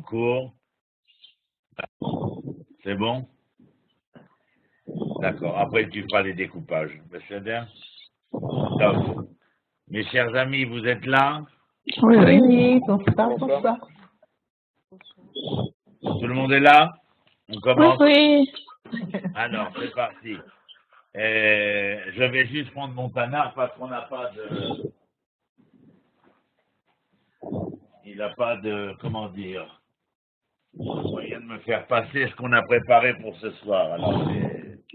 cours. C'est bon? D'accord. Après, tu feras les découpages. C'est bien? Top. Mes chers amis, vous êtes là? Oui, bonsoir. Tout le monde est là? On commence? Oui. Alors, c'est parti. Je vais juste prendre mon panard parce qu'on n'a pas de... Il n'a pas de... Comment dire? Moyen de me faire passer ce qu'on a préparé pour ce soir. Alors,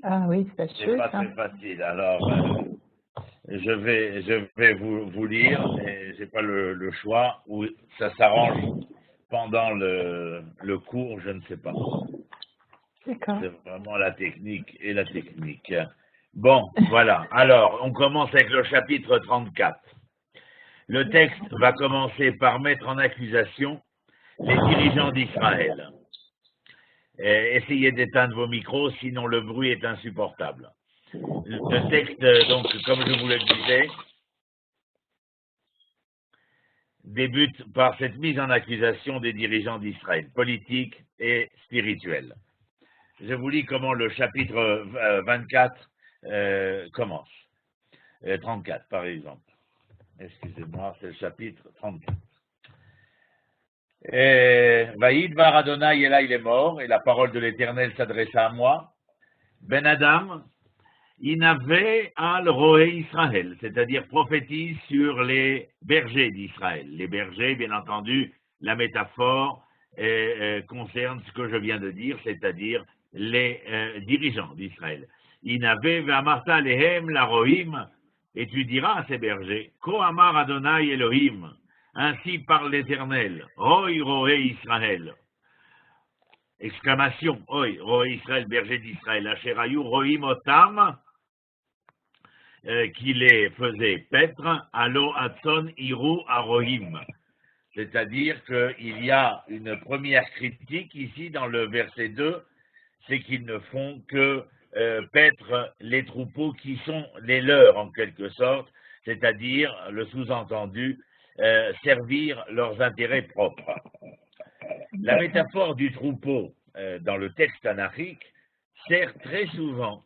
Ah oui, c'est pas très facile. Alors, je vais vous lire et j'ai pas le choix. Ou ça s'arrange pendant le cours, je ne sais pas. D'accord. C'est vraiment la technique et la technique. Bon, voilà. Alors, on commence avec le chapitre 34. Le texte va commencer par mettre en accusation les dirigeants d'Israël. Essayez d'éteindre vos micros, sinon le bruit est insupportable. Le texte, donc, comme je vous le disais, débute par cette mise en accusation des dirigeants d'Israël, politiques et spirituels. Je vous lis comment le chapitre 24 commence. 34, par exemple. Excusez-moi, c'est le chapitre 34. Vaïd var Adonai, et là il est mort, et la parole de l'Éternel s'adressa à moi. Ben Adam, Inave al Roé Israël, c'est-à-dire prophétise sur les bergers d'Israël. Les bergers, bien entendu, la métaphore concerne ce que je viens de dire, c'est-à-dire les dirigeants d'Israël. Inave ve'amarta lehem la rohim, et tu diras à ces bergers, Ko amar Adonai Elohim, ainsi parle l'Éternel, Roy Roé Israël. Exclamation, Roy Roé Israël, berger d'Israël, Asherayou Rohim Otam, qui les faisait paître, Allo Hatson Iru Arohim. C'est-à-dire qu'il y a une première critique ici dans le verset 2, c'est qu'ils ne font que paître les troupeaux qui sont les leurs en quelque sorte, c'est-à-dire, le sous-entendu, servir leurs intérêts propres. La métaphore du troupeau dans le texte anachique sert très souvent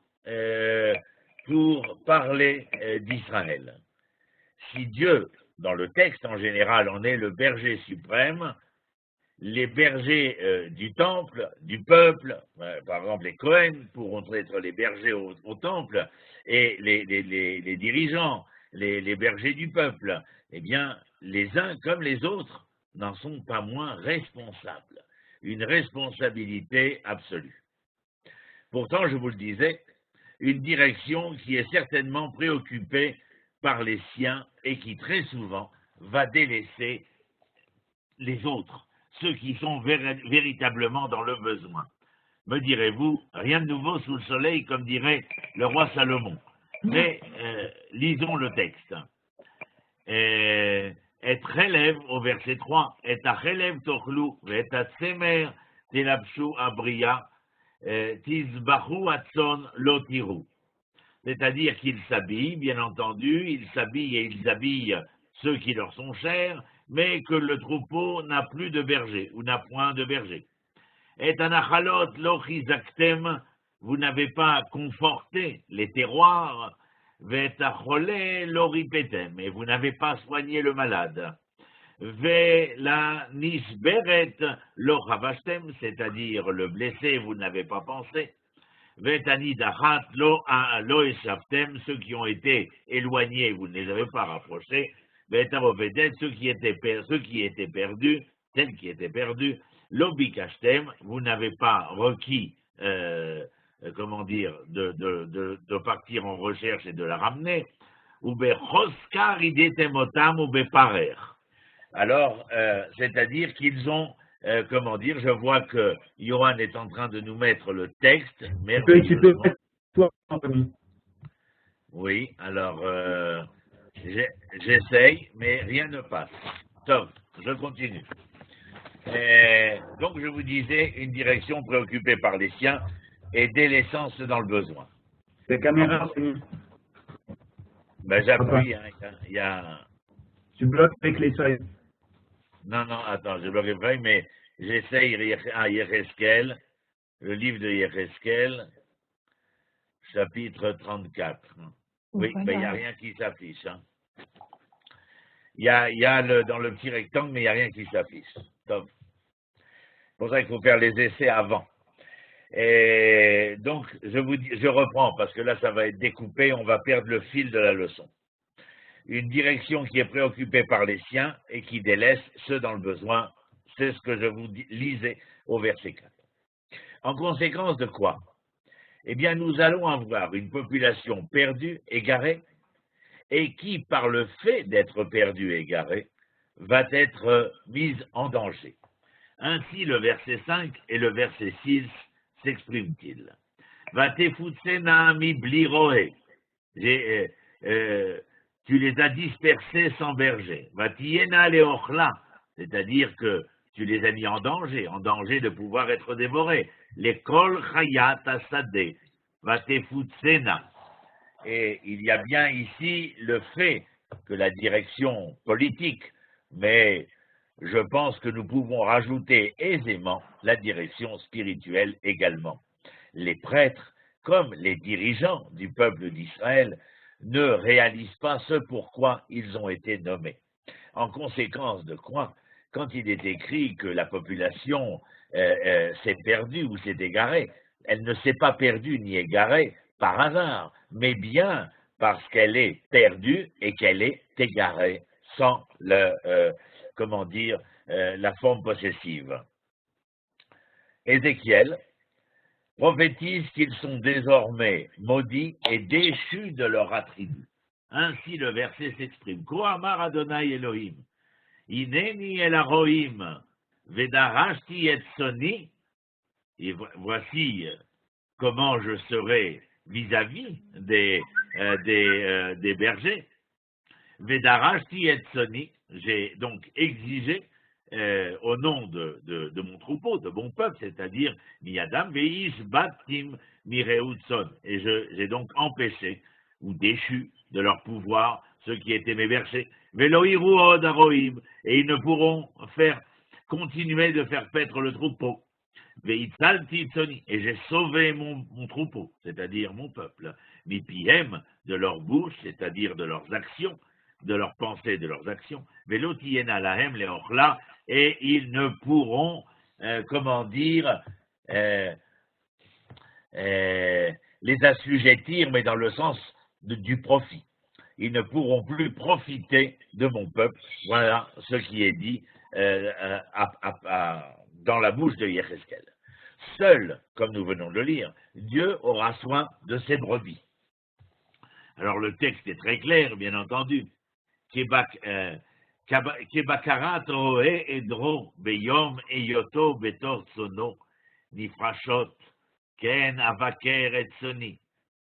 pour parler d'Israël. Si Dieu, dans le texte en général, en est le berger suprême, les bergers du temple, du peuple, par exemple les Cohen pourront être les bergers au temple, et les dirigeants, les bergers du peuple, eh bien, les uns comme les autres n'en sont pas moins responsables. Une responsabilité absolue. Pourtant, je vous le disais, une direction qui est certainement préoccupée par les siens et qui très souvent va délaisser les autres, ceux qui sont véritablement dans le besoin. Me direz-vous, rien de nouveau sous le soleil, comme dirait le roi Salomon. Mais lisons le texte. Et relève au verset 3, et à relève tochlou, et à tsemer telapshu abria, tizbahu atson lotiru. C'est-à-dire qu'ils s'habillent, bien entendu, ils s'habillent et ils habillent ceux qui leur sont chers, mais que le troupeau n'a plus de berger, ou n'a point de berger. Et anachalot lochizaktem, vous n'avez pas conforté les terroirs, vetacholé loripetem, et vous n'avez pas soigné le malade. Ve la nisberet lochavastem, c'est-à-dire le blessé, vous n'avez pas pensé. Vetani dachat lo eshavtem, ceux qui ont été éloignés, vous ne les avez pas rapprochés. Vetarovedet, ceux qui étaient perdus, tels qui étaient perdus. Lobikashtem, vous n'avez pas requis, de partir en recherche et de la ramener. Ou bechoskar idetemotam ou beparer. Alors, c'est-à-dire qu'ils ont, je vois que Johan est en train de nous mettre le texte. Tu peux mettre toi, oui, alors, j'essaye, mais rien ne passe. Top, je continue. Donc, je vous disais, une direction préoccupée par les siens et délaissance dans le besoin. les caméras, c'est mieux. Ben, j'appuie, hein, il y a... Tu bloques avec les feuilles. Non, attends, je bloque les feuilles, mais J'essaye à Yecheskel, le livre de Yecheskel, chapitre 34. Oui, Voilà. ben, il n'y a rien qui s'affiche. Hein. Il y a dans le petit rectangle, mais il n'y a rien qui s'affiche. Top. C'est pour ça qu'il faut faire les essais avant. Et donc, je reprends, parce que là, ça va être découpé, on va perdre le fil de la leçon. Une direction qui est préoccupée par les siens et qui délaisse ceux dans le besoin, c'est ce que je vous lisais au verset 4. En conséquence de quoi? Eh bien, nous allons avoir une population perdue, égarée, et qui, par le fait d'être perdue, égarée, va être mise en danger. Ainsi, le verset 5 et le verset 6 s'expriment-ils. Vatefutsena mi blirohe. Tu les as dispersés sans berger. Vatiena leochla. C'est-à-dire que tu les as mis en danger de pouvoir être dévorés. Les kol chayat asadeh. Vatefutsena. Et il y a bien ici le fait que la direction politique, mais je pense que nous pouvons rajouter aisément la direction spirituelle également. Les prêtres, comme les dirigeants du peuple d'Israël, ne réalisent pas ce pourquoi ils ont été nommés. En conséquence de quoi, quand il est écrit que la population s'est perdue ou s'est égarée, elle ne s'est pas perdue ni égarée par hasard, mais bien parce qu'elle est perdue et qu'elle est égarée sans la forme possessive. Ézéchiel prophétise qu'ils sont désormais maudits et déchus de leur attribut. Ainsi le verset s'exprime. Koamar Adonai Elohim, Ineni el Arohim, Vedarashti et Soni, et voici comment je serai vis-à-vis des bergers. Vedarashti et Soni, j'ai donc exigé au nom de mon troupeau, de mon peuple, c'est-à-dire Miyadam Veish Batim Mireutson. Et j'ai donc empêché ou déchu de leur pouvoir ceux qui étaient mes bergers. Velohiru od arohim, et ils ne pourront continuer de faire paître le troupeau. Veitzalti tsoni, et j'ai sauvé mon troupeau, c'est-à-dire mon peuple. Mipihem, de leur bouche, c'est-à-dire de leurs actions, de leurs pensées, de leurs actions. Velotiena lahem leochla, et ils ne pourront, les assujettir, mais dans le sens du profit. Ils ne pourront plus profiter de mon peuple. Voilà ce qui est dit dans la bouche de Yecheskel. Seul, comme nous venons de le lire, Dieu aura soin de ses brebis. Alors le texte est très clair, bien entendu. Kebakarat roe edro beyom eyoto betor sono nifrashot ken avaker et soni.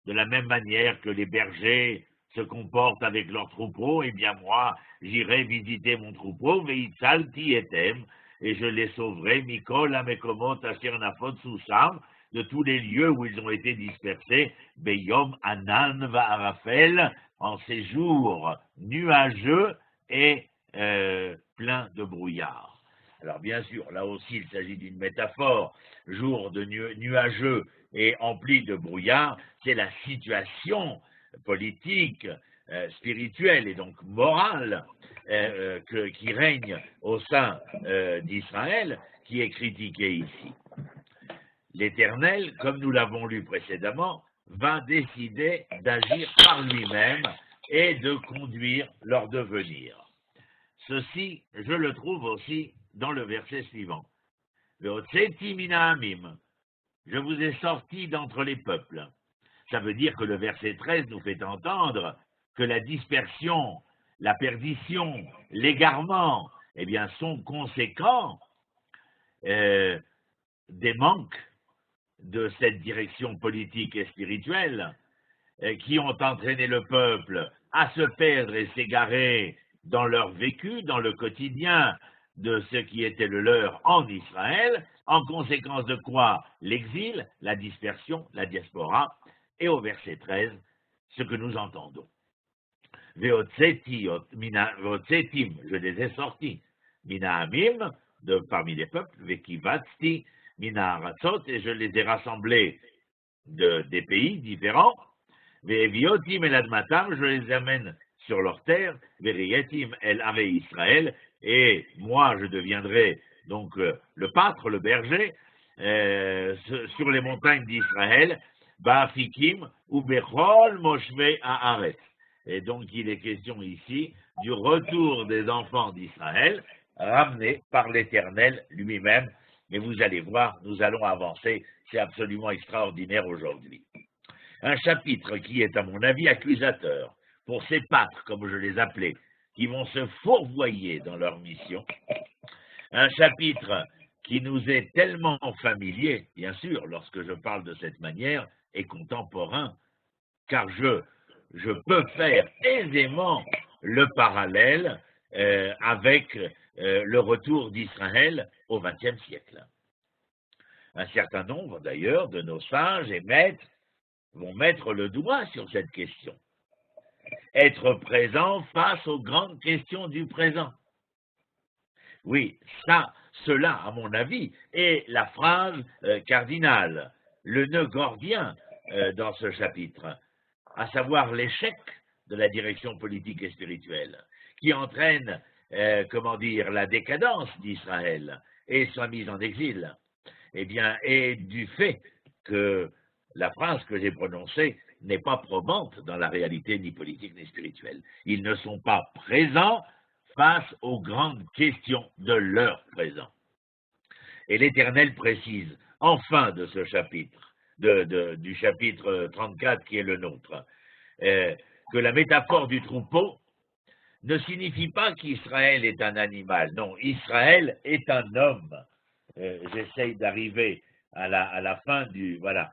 De la même manière que les bergers se comportent avec leurs troupeaux, eh bien moi, j'irai visiter mon troupeau, veitzalti etem, et je les sauverai, mikol amekomot asher nafot susam, de tous les lieux où ils ont été dispersés, beyom anan va'arafel, en ces jours nuageux et plein de brouillard. Alors bien sûr, là aussi il s'agit d'une métaphore, jour de nuageux et empli de brouillard, c'est la situation politique, spirituelle et donc morale qui règne au sein d'Israël, qui est critiquée ici. L'Éternel, comme nous l'avons lu précédemment, va décider d'agir par lui-même et de conduire leur devenir. Ceci, je le trouve aussi dans le verset suivant. Je vous ai sorti d'entre les peuples. Ça veut dire que le verset 13 nous fait entendre que la dispersion, la perdition, l'égarement, eh bien, sont conséquents des manques de cette direction politique et spirituelle qui ont entraîné le peuple à se perdre et s'égarer dans leur vécu, dans le quotidien de ce qui était le leur en Israël, en conséquence de quoi l'exil, la dispersion, la diaspora, et au verset 13, ce que nous entendons. Veotzetim, je les ai sortis, Minahamim, de parmi les peuples, Vekivatsti, Mina Aratzot, et je les ai rassemblés des pays différents, Ve'eviotim el admatam, je les amène sur leur terre, Ve'riyatim el ave Israël, et moi je deviendrai donc le pâtre, le berger, sur les montagnes d'Israël, Ba'afikim ou Bechol Moshve Haaretz. Et donc il est question ici du retour des enfants d'Israël, ramenés par l'Éternel lui-même. Mais vous allez voir, nous allons avancer, c'est absolument extraordinaire aujourd'hui. Un chapitre qui est à mon avis accusateur pour ces pâtres, comme je les appelais, qui vont se fourvoyer dans leur mission. Un chapitre qui nous est tellement familier, bien sûr, lorsque je parle de cette manière, et contemporain, car je peux faire aisément le parallèle avec le retour d'Israël au XXe siècle. Un certain nombre, d'ailleurs, de nos sages et maîtres vont mettre le doigt sur cette question. Être présent face aux grandes questions du présent. Oui, cela, à mon avis, est la phrase cardinale, le nœud gordien dans ce chapitre, à savoir l'échec de la direction politique et spirituelle, qui entraîne, la décadence d'Israël et sa mise en exil, eh bien, et du fait que la phrase que j'ai prononcée n'est pas probante dans la réalité ni politique ni spirituelle. Ils ne sont pas présents face aux grandes questions de leur présent. Et l'Éternel précise, en fin de ce chapitre, du chapitre 34 qui est le nôtre, que la métaphore du troupeau ne signifie pas qu'Israël est un animal. Non, Israël est un homme. J'essaye d'arriver à la fin du... Voilà.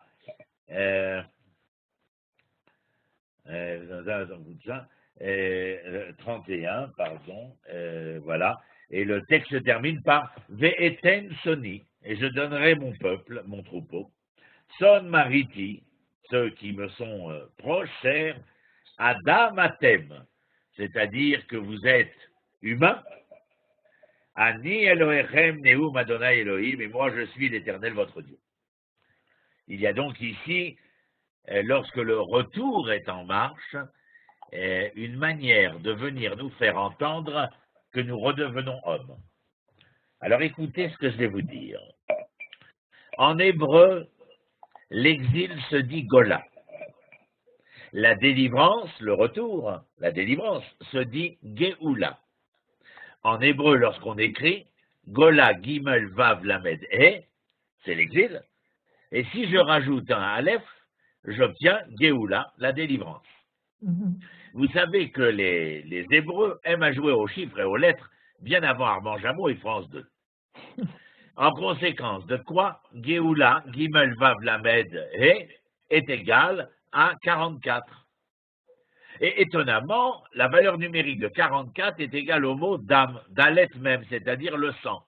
31, pardon, voilà, et le texte se termine par Ve'eten Soni, et je donnerai mon peuple, mon troupeau, Son Mariti, ceux qui me sont proches, chers, Adam Atem, c'est-à-dire que vous êtes humains, Ani Elohechem Neum Adonai Elohim, et moi je suis l'Éternel votre Dieu. Il y a donc ici, lorsque le retour est en marche, une manière de venir nous faire entendre que nous redevenons hommes. Alors écoutez ce que je vais vous dire. En hébreu, l'exil se dit Gola. La délivrance, le retour, la délivrance se dit Geoula. En hébreu, lorsqu'on écrit Gola Gimel Vav Lamed He, c'est l'exil. Et si je rajoute un Aleph, j'obtiens Geoula, la délivrance. Vous savez que les Hébreux aiment à jouer aux chiffres et aux lettres bien avant Armand Jameau et France 2. En conséquence de quoi, Geoula, Gimel Vav Lamed He, est égal à 44. Et étonnamment, la valeur numérique de 44 est égale au mot dam, dalet même, c'est-à-dire le sang.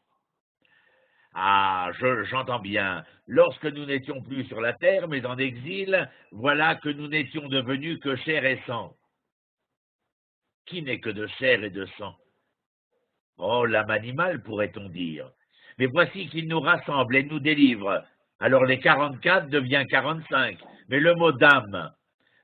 Ah, j'entends bien. Lorsque nous n'étions plus sur la terre, mais en exil, voilà que nous n'étions devenus que chair et sang. Qui n'est que de chair et de sang? Oh, l'âme animale, pourrait-on dire. Mais voici qu'il nous rassemble et nous délivre. Alors les 44 devient 45. Mais le mot d'âme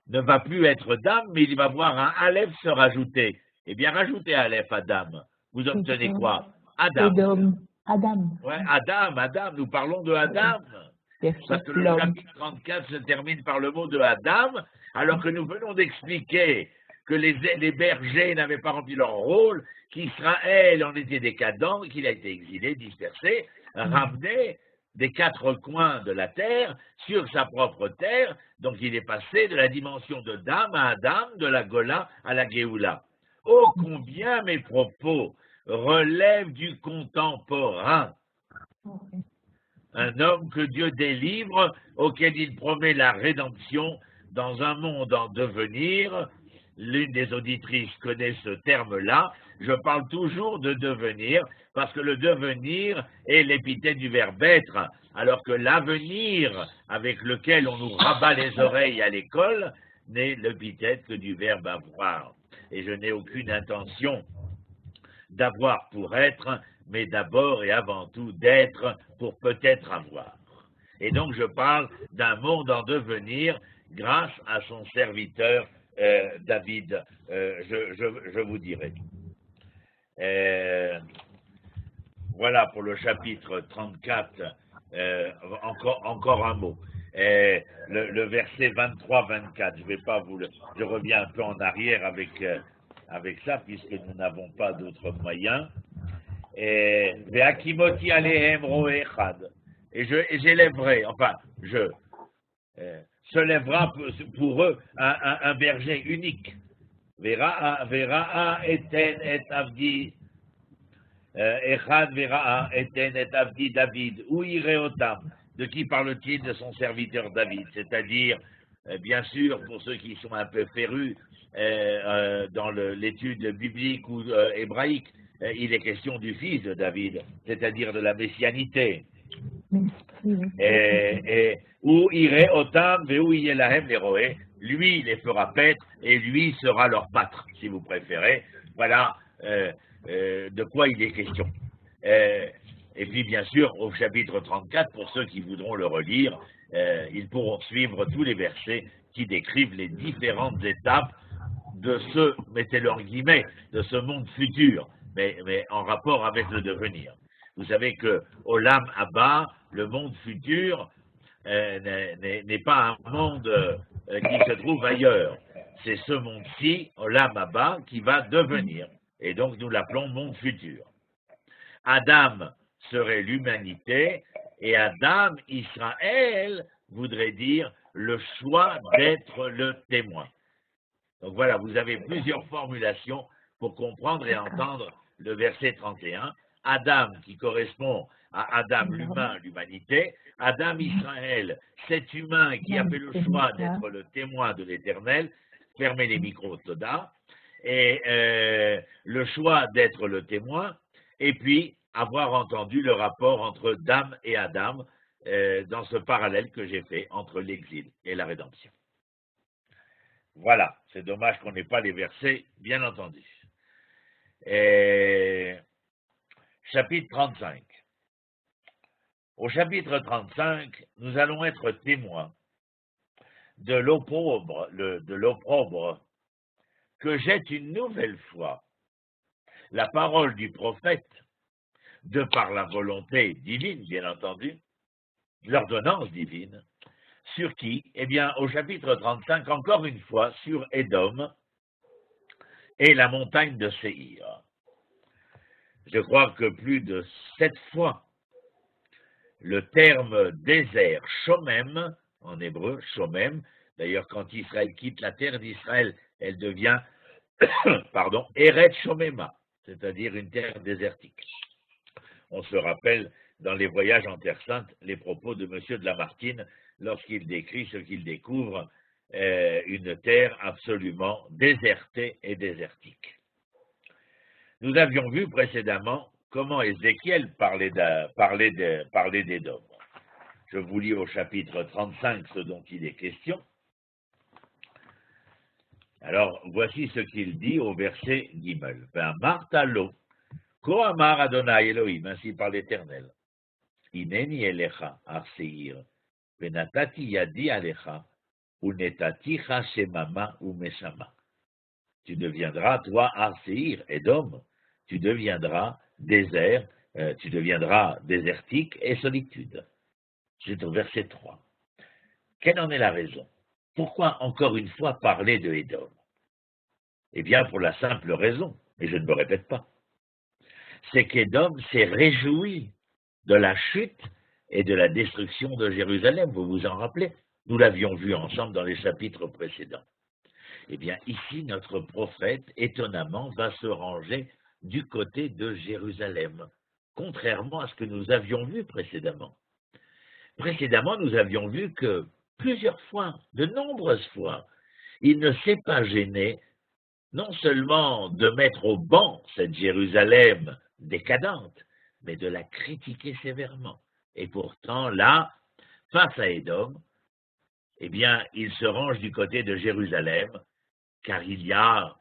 ne va plus être d'âme, mais il va voir un aleph se rajouter. Eh bien, rajoutez aleph à dame. Vous obtenez quoi? Adam. Adam. Ouais, Adam, nous parlons de Adam. Parce que le chapitre 34 se termine par le mot de Adam, alors que nous venons d'expliquer que les bergers n'avaient pas rempli leur rôle, qu'Israël en était décadent, qu'il a été exilé, dispersé, ramené des quatre coins de la terre sur sa propre terre. Donc il est passé de la dimension de Dam à Adam, de la Gola à la Géoula. Oh, combien mes propos relèvent du contemporain. Un homme que Dieu délivre, auquel il promet la rédemption dans un monde en devenir. L'une des auditrices connaît ce terme-là. Je parle toujours de devenir, parce que le devenir est l'épithète du verbe être, alors que l'avenir, avec lequel on nous rabat les oreilles à l'école, n'est l'épithète que du verbe avoir. Et je n'ai aucune intention d'avoir pour être mais d'abord et avant tout d'être pour peut-être avoir. Et donc je parle d'un monde en devenir grâce à son serviteur David, je vous dirai. Voilà pour le chapitre 34, encore un mot. Le verset 23-24, je reviens un peu en arrière avec ça, puisque nous n'avons pas d'autres moyens. Ve'akimoti alehem roe echad. Et j'élèverai, se lèvera pour eux un berger unique. Vera'a eten et avdi echad vera'a eten et avdi David. Où ireotam? De qui parle-t-il? De son serviteur David, c'est-à-dire, bien sûr, pour ceux qui sont un peu férus dans l'étude biblique ou hébraïque, il est question du fils de David, c'est-à-dire de la messianité. Où irait Otam, où y lahem les lui les fera paître et lui sera leur pâtre, si vous préférez. Voilà de quoi il est question. Et puis bien sûr, au chapitre 34, pour ceux qui voudront le relire, ils pourront suivre tous les versets qui décrivent les différentes étapes de ce, mettez-le en guillemets, de ce monde futur, mais en rapport avec le devenir. Vous savez que Olam Abba, le monde futur, n'est pas un monde qui se trouve ailleurs. C'est ce monde-ci, Olam Abba, qui va devenir. Et donc nous l'appelons monde futur. Adam serait l'humanité, et Adam, Israël, voudrait dire le choix d'être le témoin. Donc voilà, vous avez plusieurs formulations pour comprendre et entendre le verset 31. Adam qui correspond à Adam l'humain, l'humanité. Adam Israël, cet humain qui a fait le choix d'être le témoin de l'Éternel. Fermez les micros, Toda. Et le choix d'être le témoin. Et puis avoir entendu le rapport entre Dam et Adam dans ce parallèle que j'ai fait entre l'exil et la rédemption. Voilà, c'est dommage qu'on n'ait pas les versets, bien entendu. Chapitre 35. Au chapitre 35, nous allons être témoins de l'opprobre que jette une nouvelle fois la parole du prophète, de par la volonté divine, bien entendu, l'ordonnance divine, sur qui? Eh bien, au chapitre 35, encore une fois, sur Édom et la montagne de Séhir. Je crois que plus de 7 fois, le terme désert, Shomem, en hébreu, Shomem, d'ailleurs, quand Israël quitte la terre d'Israël, elle devient, Eret Shomema, c'est-à-dire une terre désertique. On se rappelle, dans les voyages en Terre Sainte, les propos de M. de Lamartine, lorsqu'il décrit ce qu'il découvre, une terre absolument désertée et désertique. Nous avions vu précédemment comment Ézéchiel parlait d'Édom. Je vous lis au chapitre 35 ce dont il est question. Alors, voici ce qu'il dit au verset Gimel. Martalo, Ko amar Adonai Elohim, ainsi par l'Éternel. Ineni elecha ar seir, venatati yadi alecha, unetaticha shemama ou meshama. Tu deviendras, toi, ar seir, Édom, tu deviendras désert, tu deviendras désertique et solitude. C'est au verset 3. Quelle en est la raison? Pourquoi encore une fois parler de Édom? Eh bien, pour la simple raison, et je ne me répète pas, c'est qu'Édom s'est réjoui de la chute et de la destruction de Jérusalem, vous vous en rappelez? Nous l'avions vu ensemble dans les chapitres précédents. Eh bien, ici, notre prophète, étonnamment, va se ranger du côté de Jérusalem, contrairement à ce que nous avions vu précédemment. Précédemment, nous avions vu que plusieurs fois, de nombreuses fois, il ne s'est pas gêné non seulement de mettre au banc cette Jérusalem décadente, mais de la critiquer sévèrement. Et pourtant, là, face à Édom, eh bien, il se range du côté de Jérusalem, car il y a,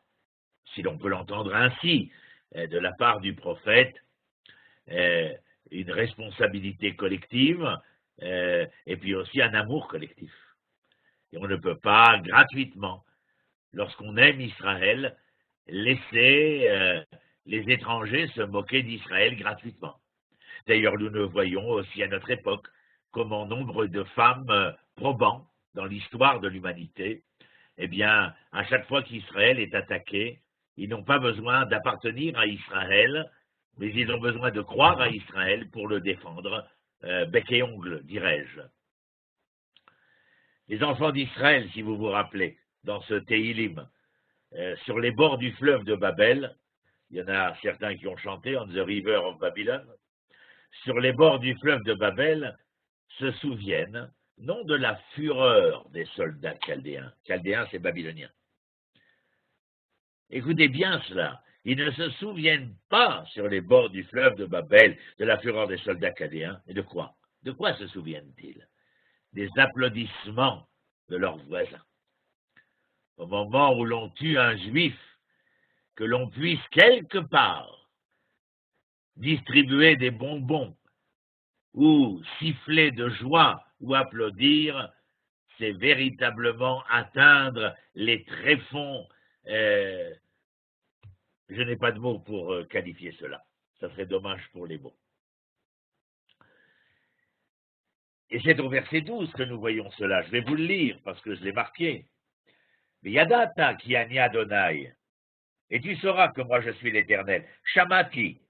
si l'on peut l'entendre ainsi, de la part du prophète, une responsabilité collective et puis aussi un amour collectif. Et on ne peut pas gratuitement, lorsqu'on aime Israël, laisser les étrangers se moquer d'Israël gratuitement. D'ailleurs, nous le voyons aussi à notre époque, comment nombre de femmes probants dans l'histoire de l'humanité, eh bien, à chaque fois qu'Israël est attaqué, ils n'ont pas besoin d'appartenir à Israël, mais ils ont besoin de croire à Israël pour le défendre, bec et ongle, dirais-je. Les enfants d'Israël, si vous vous rappelez, dans ce Tehilim, sur les bords du fleuve de Babel, il y en a certains qui ont chanté « On the river of Babylon », sur les bords du fleuve de Babel, se souviennent, non de la fureur des soldats chaldéens. Chaldéens, c'est babylonien. Écoutez bien cela. Ils ne se souviennent pas sur les bords du fleuve de Babel de la fureur des soldats chaldéens. Et de quoi? De quoi se souviennent-ils? Des applaudissements de leurs voisins. Au moment où l'on tue un juif, que l'on puisse quelque part distribuer des bonbons ou siffler de joie ou applaudir, c'est véritablement atteindre les tréfonds. Je n'ai pas de mots pour qualifier cela. Ça serait dommage pour les mots. Et c'est au verset 12 que nous voyons cela. Je vais vous le lire parce que je l'ai marqué. Yadata ki ani Adonai. Et tu sauras que moi je suis l'Éternel. Shamati,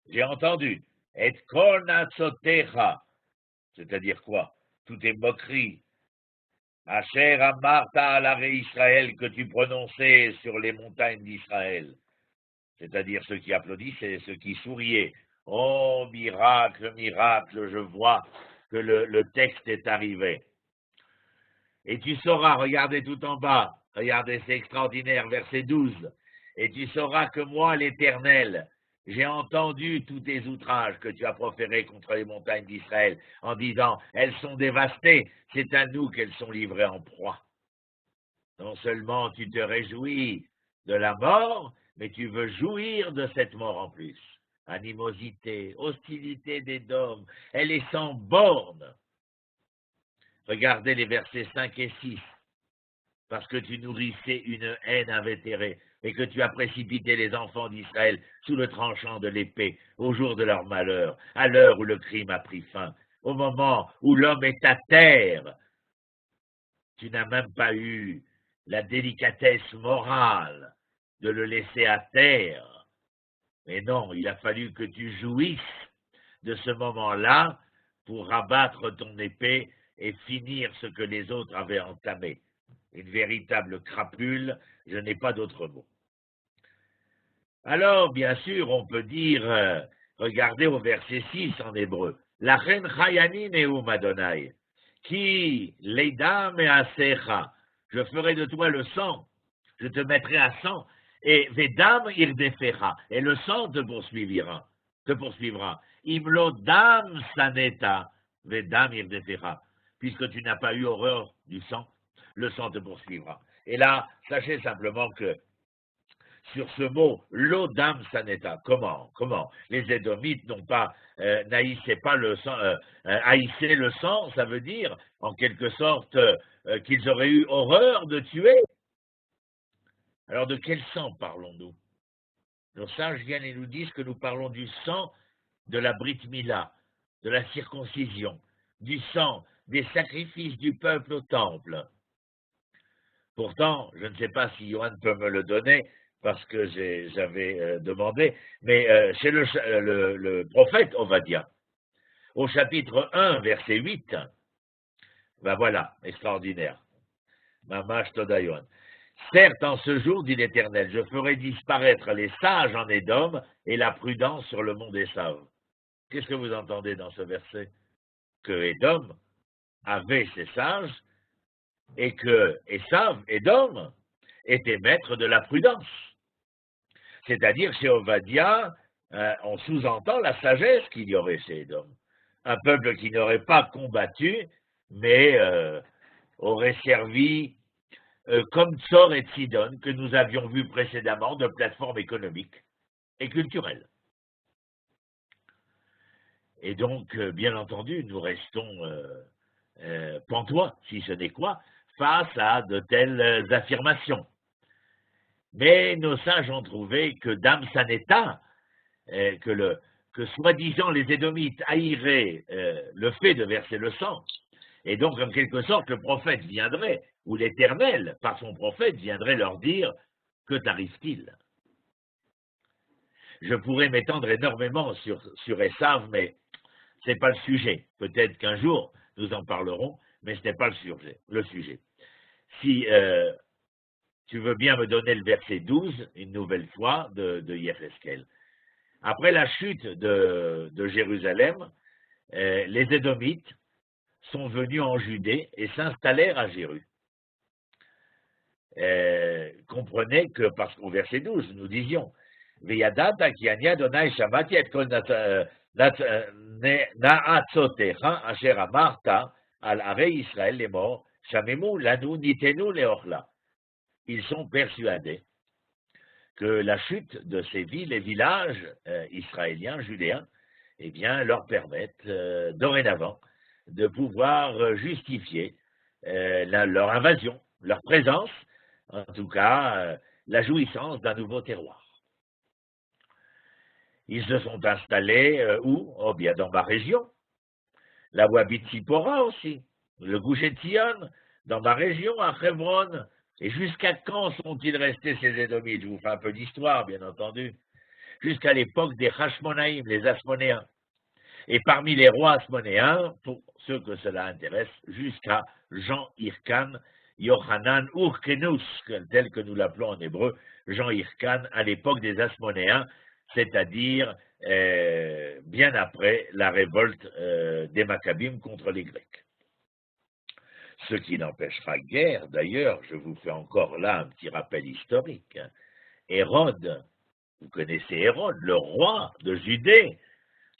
j'ai entendu. Et kol natsotecha. C'est-à-dire quoi? Toutes tes moqueries. Asher amarta alare Israël que tu prononçais sur les montagnes d'Israël. C'est-à-dire ceux qui applaudissaient, ceux qui souriaient. Oh, miracle, miracle, je vois que le texte est arrivé. Et tu sauras, regardez tout en bas, regardez, c'est extraordinaire, verset 12. Et tu sauras que moi, l'Éternel, j'ai entendu tous tes outrages que tu as proférés contre les montagnes d'Israël en disant, elles sont dévastées, c'est à nous qu'elles sont livrées en proie. Non seulement tu te réjouis de la mort, mais tu veux jouir de cette mort en plus. Animosité, hostilité d'Édom, elle est sans borne. Regardez les versets 5 et 6. Parce que tu nourrissais une haine invétérée et que tu as précipité les enfants d'Israël sous le tranchant de l'épée au jour de leur malheur, à l'heure où le crime a pris fin, au moment où l'homme est à terre. Tu n'as même pas eu la délicatesse morale de le laisser à terre. Mais non, il a fallu que tu jouisses de ce moment-là pour rabattre ton épée et finir ce que les autres avaient entamé. Une véritable crapule, je n'ai pas d'autre mot. Alors, bien sûr, on peut dire, regardez au verset 6 en hébreu, la reine Chayani Neum Adonai, qui leidam et asecha, je ferai de toi le sang, je te mettrai à sang, et vedam irdefecha, et le sang te poursuivra. Imlo dam saneta, vedam irdefecha, puisque tu n'as pas eu horreur du sang, le sang te poursuivra. Et là, sachez simplement que sur ce mot, l'odam saneta, comment les Édomites n'ont pas, n'haïssaient pas le sang, haïssaient le sang, ça veut dire, en quelque sorte, qu'ils auraient eu horreur de tuer. Alors de quel sang parlons-nous? Nos sages viennent et nous disent que nous parlons du sang de la Brit Mila, de la circoncision, du sang des sacrifices du peuple au temple. Pourtant, je ne sais pas si Johan peut me le donner, parce que j'avais demandé, mais c'est le prophète Ovadia, au chapitre 1, verset 8, ben voilà, extraordinaire. Mamash Toda Johan. Certes, en ce jour, dit l'Éternel, je ferai disparaître les sages en Édom et la prudence sur le mont d'Ésav. Qu'est-ce que vous entendez dans ce verset? Que Édom avait ses sages et que Édom, était maître de la prudence. C'est-à-dire, chez Ovadia, on sous-entend la sagesse qu'il y aurait chez Édom. Un peuple qui n'aurait pas combattu, mais aurait servi comme Tsor et Sidon, que nous avions vu précédemment, de plateforme économique et culturelle. Et donc, bien entendu, nous restons pantois, si ce n'est quoi, face à de telles affirmations. Mais nos sages ont trouvé que Dam Saneta, que soi-disant les Édomites haïraient le fait de verser le sang, et donc en quelque sorte le prophète viendrait, ou l'Éternel, par son prophète, viendrait leur dire, que t'arrive-t-il? Je pourrais m'étendre énormément sur Esav, mais ce n'est pas le sujet. Peut-être qu'un jour, nous en parlerons, mais ce n'est pas le sujet. Si tu veux bien me donner le verset 12, une nouvelle fois, de Yecheskel. Après la chute de Jérusalem, les Édomites sont venus en Judée et s'installèrent à Jéru. Comprenez que, parce qu'au verset 12, nous disions, Veyadata ki ani Adonai shamati et kol na'atzotecha asher amarta al arei Israël les morts, shamemu lanu nitenu leochla. Ils sont persuadés que la chute de ces villes et villages israéliens, judéens, eh bien, leur permettent dorénavant de pouvoir justifier leur invasion, leur présence, en tout cas la jouissance d'un nouveau terroir. Ils se sont installés où? Oh bien, dans ma région. La Wabit Sipora aussi, le Gouché de Sion, dans ma région, à Hebron. Et jusqu'à quand sont-ils restés ces Édomites? Je vous fais un peu d'histoire, bien entendu. Jusqu'à l'époque des Hashmonaïm, les Asmonéens. Et parmi les rois asmonéens, pour ceux que cela intéresse, jusqu'à Jean Hirkan, Yochanan Urkenus, tel que nous l'appelons en hébreu, Jean Hirkan, à l'époque des Asmonéens, c'est-à-dire bien après la révolte des Maccabim contre les Grecs. Ce qui n'empêchera guère, d'ailleurs, je vous fais encore là un petit rappel historique, Hérode, vous connaissez Hérode, le roi de Judée,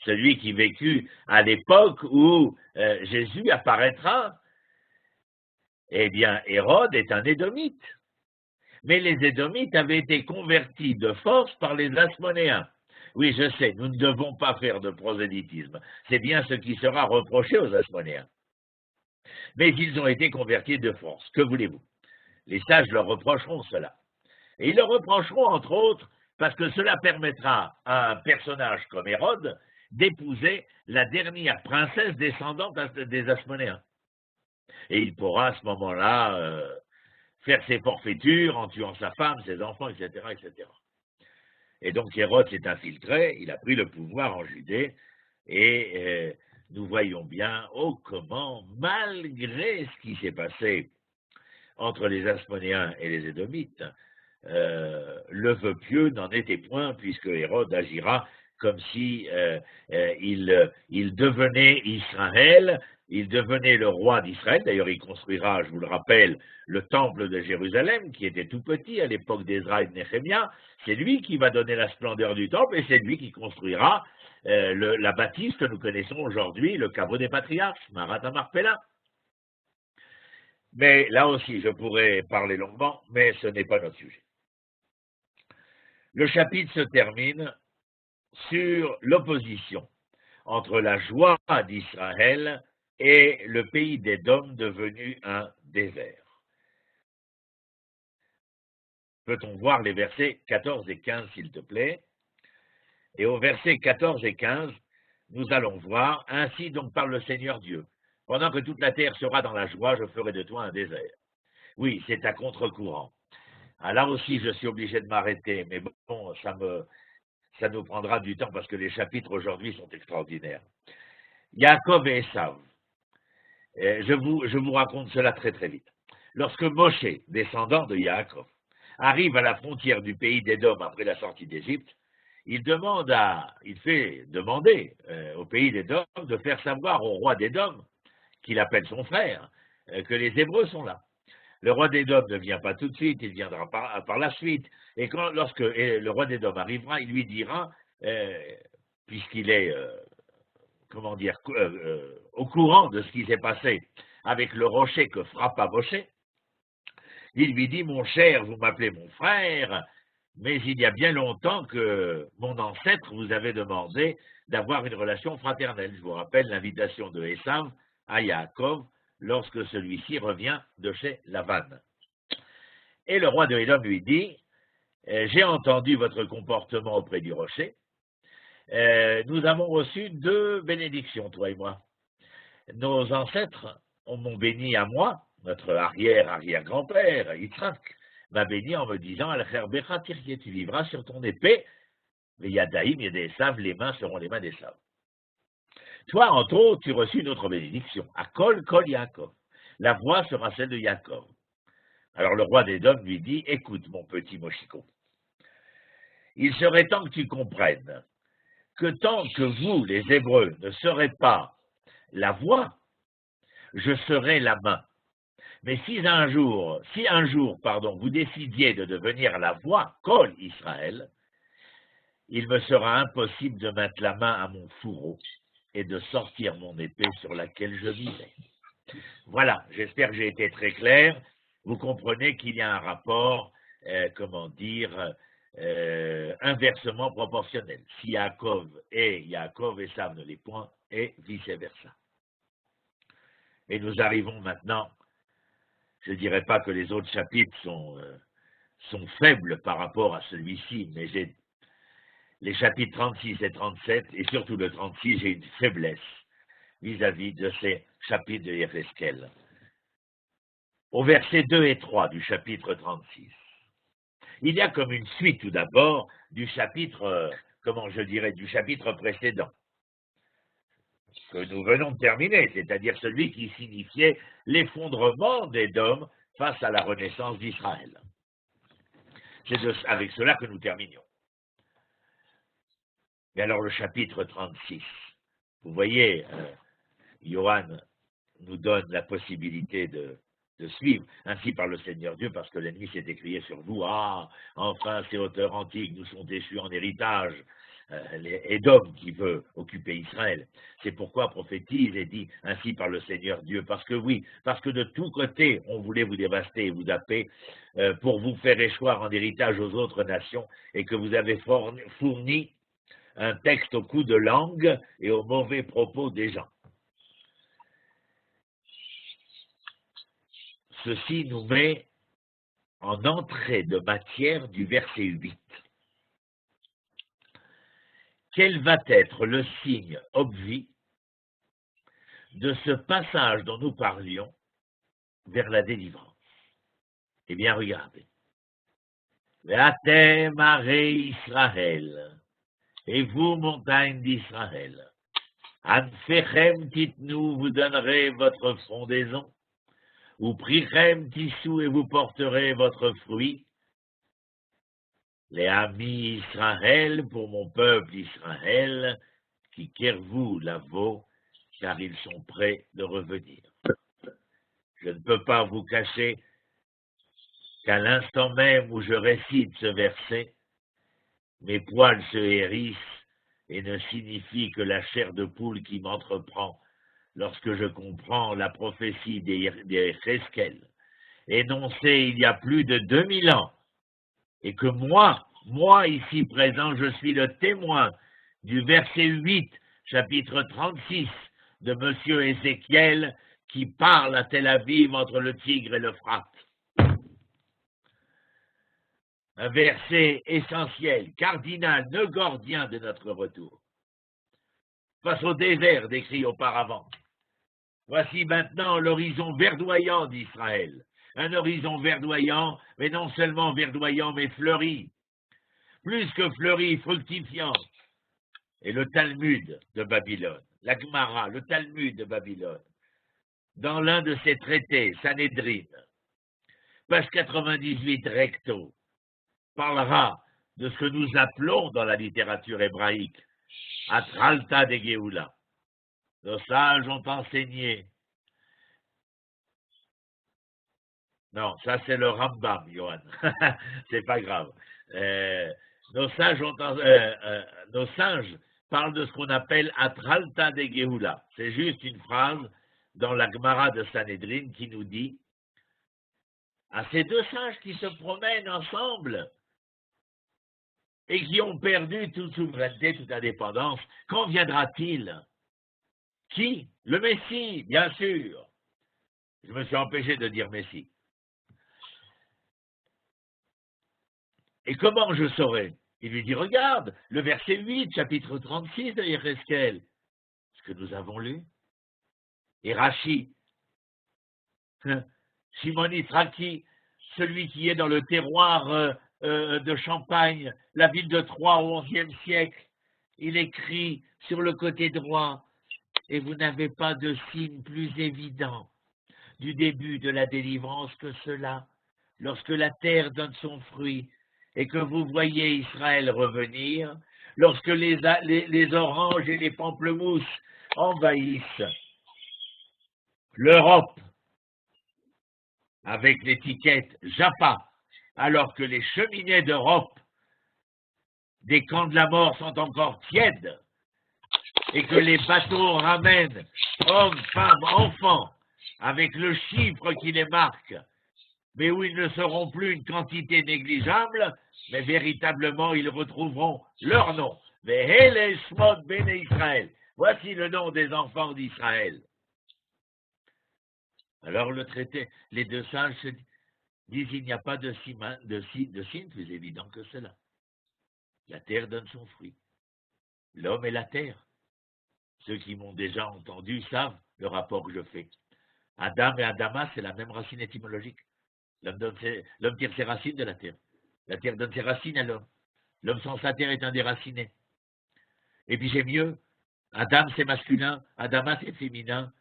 celui qui vécut à l'époque où Jésus apparaîtra, eh bien, Hérode est un Édomite. Mais les Édomites avaient été convertis de force par les Asmonéens. Oui, je sais, nous ne devons pas faire de prosélytisme. C'est bien ce qui sera reproché aux Asmonéens. Mais ils ont été convertis de force. Que voulez-vous? Les sages leur reprocheront cela. Et ils leur reprocheront, entre autres, parce que cela permettra à un personnage comme Hérode d'épouser la dernière princesse descendante des Asmonéens. Et il pourra à ce moment-là faire ses forfaitures en tuant sa femme, ses enfants, etc., etc. Et donc Hérode s'est infiltré, il a pris le pouvoir en Judée, et nous voyons bien, oh comment, malgré ce qui s'est passé entre les Asmonéens et les Édomites, le vœu pieux n'en était point, puisque Hérode agira comme si il devenait Israël, il devenait le roi d'Israël. D'ailleurs, il construira, je vous le rappelle, le temple de Jérusalem, qui était tout petit à l'époque d'Ezra et de Néhémia. C'est lui qui va donner la splendeur du temple, et c'est lui qui construira la bâtisse que nous connaissons aujourd'hui, le caveau des patriarches, Marat Marpella. Mais là aussi, je pourrais parler longuement, mais ce n'est pas notre sujet. Le chapitre se termine sur l'opposition entre la joie d'Israël et le pays d'Édom devenu un désert. Peut-on voir les versets 14 et 15, s'il te plaît? Et au verset 14 et 15, nous allons voir, ainsi donc parle le Seigneur Dieu, pendant que toute la terre sera dans la joie, je ferai de toi un désert. Oui, c'est à contre-courant. Là aussi, je suis obligé de m'arrêter, mais bon, ça nous prendra du temps parce que les chapitres aujourd'hui sont extraordinaires. Yaakov et Esav. Je vous raconte cela très très vite. Lorsque Moshe, descendant de Yaakov, arrive à la frontière du pays d'Édom après la sortie d'Égypte, il fait demander au pays d'Édom de faire savoir au roi d'Édom, qu'il appelle son frère, que les Hébreux sont là. Le roi d'Édom ne vient pas tout de suite, il viendra par la suite. Et lorsque le roi d'Édom arrivera, il lui dira, puisqu'il est au courant de ce qui s'est passé avec le rocher que frappa Moshe, il lui dit, mon cher, vous m'appelez mon frère, mais il y a bien longtemps que mon ancêtre vous avait demandé d'avoir une relation fraternelle. Je vous rappelle l'invitation de Esav à Yaakov lorsque celui-ci revient de chez Lavan. Et le roi de Édom lui dit, j'ai entendu votre comportement auprès du rocher, nous avons reçu 2 bénédictions, toi et moi. Nos ancêtres m'ont béni à moi, notre arrière-arrière-grand-père, Yitzhak, m'a béni en me disant, Al-Kherbecha Tirye, tu vivras sur ton épée, les Yadaïm, Yadésav, les mains seront les mains d'Esav. Toi, entre autres, tu reçus une autre bénédiction, Akol Kol Yaakov, la voix sera celle de Yaakov. Alors le roi d'Édom lui dit, écoute mon petit Moshiko, il serait temps que tu comprennes que tant que vous, les Hébreux, ne serez pas la voix, je serai la main. Mais si un jour, vous décidiez de devenir la voix, Kol Israël, il me sera impossible de mettre la main à mon fourreau et de sortir mon épée sur laquelle je vivais. Voilà, j'espère que j'ai été très clair. Vous comprenez qu'il y a un rapport, inversement proportionnel. Si Yaakov et Esav ne les point, et vice-versa. Et nous arrivons maintenant, je ne dirais pas que les autres chapitres sont faibles par rapport à celui-ci, mais j'ai les chapitres 36 et 37, et surtout le 36, j'ai une faiblesse vis-à-vis de ces chapitres de Yézéchiel. Au verset 2 et 3 du chapitre 36, il y a comme une suite tout d'abord du chapitre, du chapitre précédent, que nous venons de terminer, c'est-à-dire celui qui signifiait l'effondrement d'Édom face à la renaissance d'Israël. C'est avec cela que nous terminions. Mais alors le chapitre 36, vous voyez, Yohan nous donne la possibilité de suivre, ainsi par le Seigneur Dieu, parce que l'ennemi s'est écrié sur vous, ah, enfin ces auteurs antiques nous sont déçus en héritage, Édom qui veut occuper Israël. C'est pourquoi prophétise et dit ainsi par le Seigneur Dieu, parce que de tous côtés on voulait vous dévaster et vous taper pour vous faire échoir en héritage aux autres nations, et que vous avez fourni un texte au coup de langue et aux mauvais propos des gens. Ceci nous met en entrée de matière du verset 8. Quel va être le signe obvi de ce passage dont nous parlions vers la délivrance? Eh bien, regardez. Ve'atem arei Israël, et vous, montagnes d'Israël, Anfechem titnou, vous donnerez votre frondaison, ou prichem tissou, et vous porterez votre fruit. Les amis Israël, pour mon peuple Israël, qui kervou lavo, car ils sont prêts de revenir. Je ne peux pas vous cacher qu'à l'instant même où je récite ce verset, mes poils se hérissent et ne signifient que la chair de poule qui m'entreprend lorsque je comprends la prophétie des Yézéchiel, énoncée il y a plus de 2000 ans, et que moi ici présent, je suis le témoin du verset 8, chapitre 36 de Monsieur Ézéchiel, qui parle à Tel Aviv entre le Tigre et l'Euphrate. Un verset essentiel, cardinal, neugordien de notre retour. Face au désert décrit auparavant. Voici maintenant l'horizon verdoyant d'Israël. Un horizon verdoyant, mais non seulement verdoyant, mais fleuri. Plus que fleuri, fructifiant. Et le Talmud de Babylone, la Gemara, le Talmud de Babylone, dans l'un de ses traités, Sanhédrin, page 98 recto, parlera de ce que nous appelons dans la littérature hébraïque Atralta de Géoula. Nos sages ont enseigné. Non, ça c'est le Rambam, Yohan. C'est pas grave. Nos sages parlent de ce qu'on appelle Atralta de Géoula. C'est juste une phrase dans la Gemara de Sanhédrin qui nous dit à ces deux sages qui se promènent ensemble, et qui ont perdu toute souveraineté, toute indépendance, quand viendra-t-il? Qui? Le Messie, bien sûr. Je me suis empêché de dire Messie. Et comment je saurai? Il lui dit, regarde, le verset 8, chapitre 36 de Yézéchiel, ce que nous avons lu. Et Rachi, Shimon Yitzhaki, celui qui est dans le terroir de Champagne, la ville de Troyes au XIe siècle, il écrit sur le côté droit, et vous n'avez pas de signe plus évident du début de la délivrance que cela, lorsque la terre donne son fruit, et que vous voyez Israël revenir, lorsque les oranges et les pamplemousses envahissent l'Europe avec l'étiquette Jaffa, alors que les cheminées d'Europe des camps de la mort sont encore tièdes, et que les bateaux ramènent hommes, femmes, enfants, avec le chiffre qui les marque, mais où ils ne seront plus une quantité négligeable, mais véritablement ils retrouveront leur nom. Ve'ele shmot bnei Israël. Voici le nom des enfants d'Israël. Alors le traité, les deux sages se disent il n'y a pas de signe plus évident que cela. La terre donne son fruit. L'homme et la terre. Ceux qui m'ont déjà entendu savent le rapport que je fais. Adam et Adama, c'est la même racine étymologique. L'homme tire ses racines de la terre. La terre donne ses racines à l'homme. L'homme sans sa terre est un déraciné. Et puis j'ai mieux. Adam, c'est masculin. Adama, c'est féminin.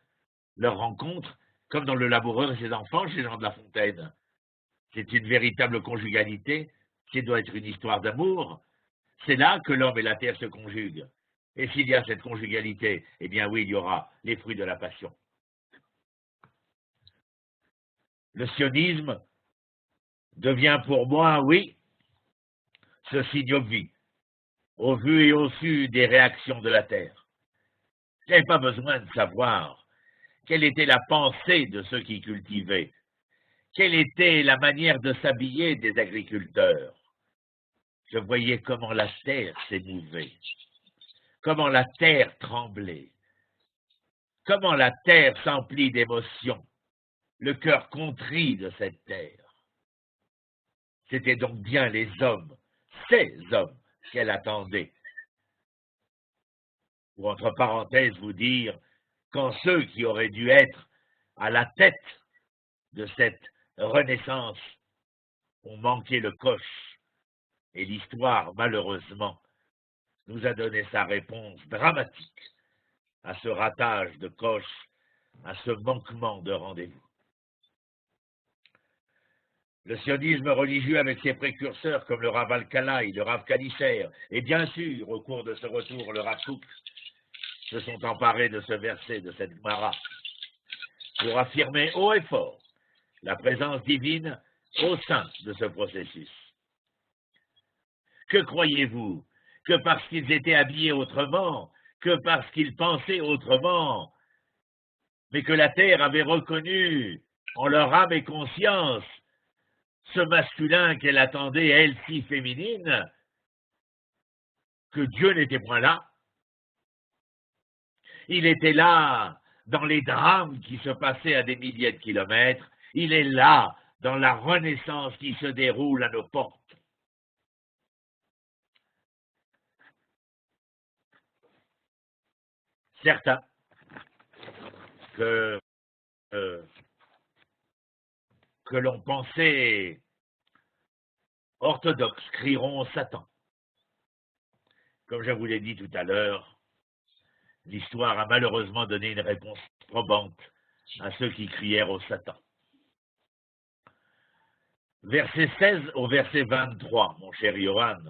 Leur rencontre, comme dans le laboureur et ses enfants, chez Jean de La Fontaine, c'est une véritable conjugalité. Ça doit être une histoire d'amour. C'est là que l'homme et la terre se conjuguent. Et s'il y a cette conjugalité, eh bien oui, il y aura les fruits de la passion. Le sionisme devient pour moi, oui, ce signe obvi, au vu et au su des réactions de la terre. Je n'avais pas besoin de savoir quelle était la pensée de ceux qui cultivaient, quelle était la manière de s'habiller des agriculteurs. Je voyais comment la terre s'émouvait, comment la terre tremblait, comment la terre s'emplit d'émotions, le cœur contrit de cette terre. C'était donc bien les hommes, ces hommes, qu'elle attendait. Ou entre parenthèses vous dire, quand ceux qui auraient dû être à la tête de cette renaissance ont manqué le coche, et l'histoire, malheureusement, nous a donné sa réponse dramatique à ce ratage de coche, à ce manquement de rendez-vous. Le sionisme religieux avec ses précurseurs comme le Rav Alkalaï, le Rav Kalisher, et bien sûr, au cours de ce retour, le Rav Kook, se sont emparés de ce verset, de cette Gemara, pour affirmer haut et fort la présence divine au sein de ce processus. Que croyez-vous? Que parce qu'ils étaient habillés autrement, que parce qu'ils pensaient autrement, mais que la terre avait reconnu en leur âme et conscience ce masculin qu'elle attendait, elle si féminine, que Dieu n'était point là. Il était là dans les drames qui se passaient à des milliers de kilomètres. Il est là dans la renaissance qui se déroule à nos portes. Certains que l'on pensait orthodoxes crieront Satan. Comme je vous l'ai dit tout à l'heure, l'histoire a malheureusement donné une réponse probante à ceux qui crièrent au Satan. Verset 16 au verset 23, mon cher Johan.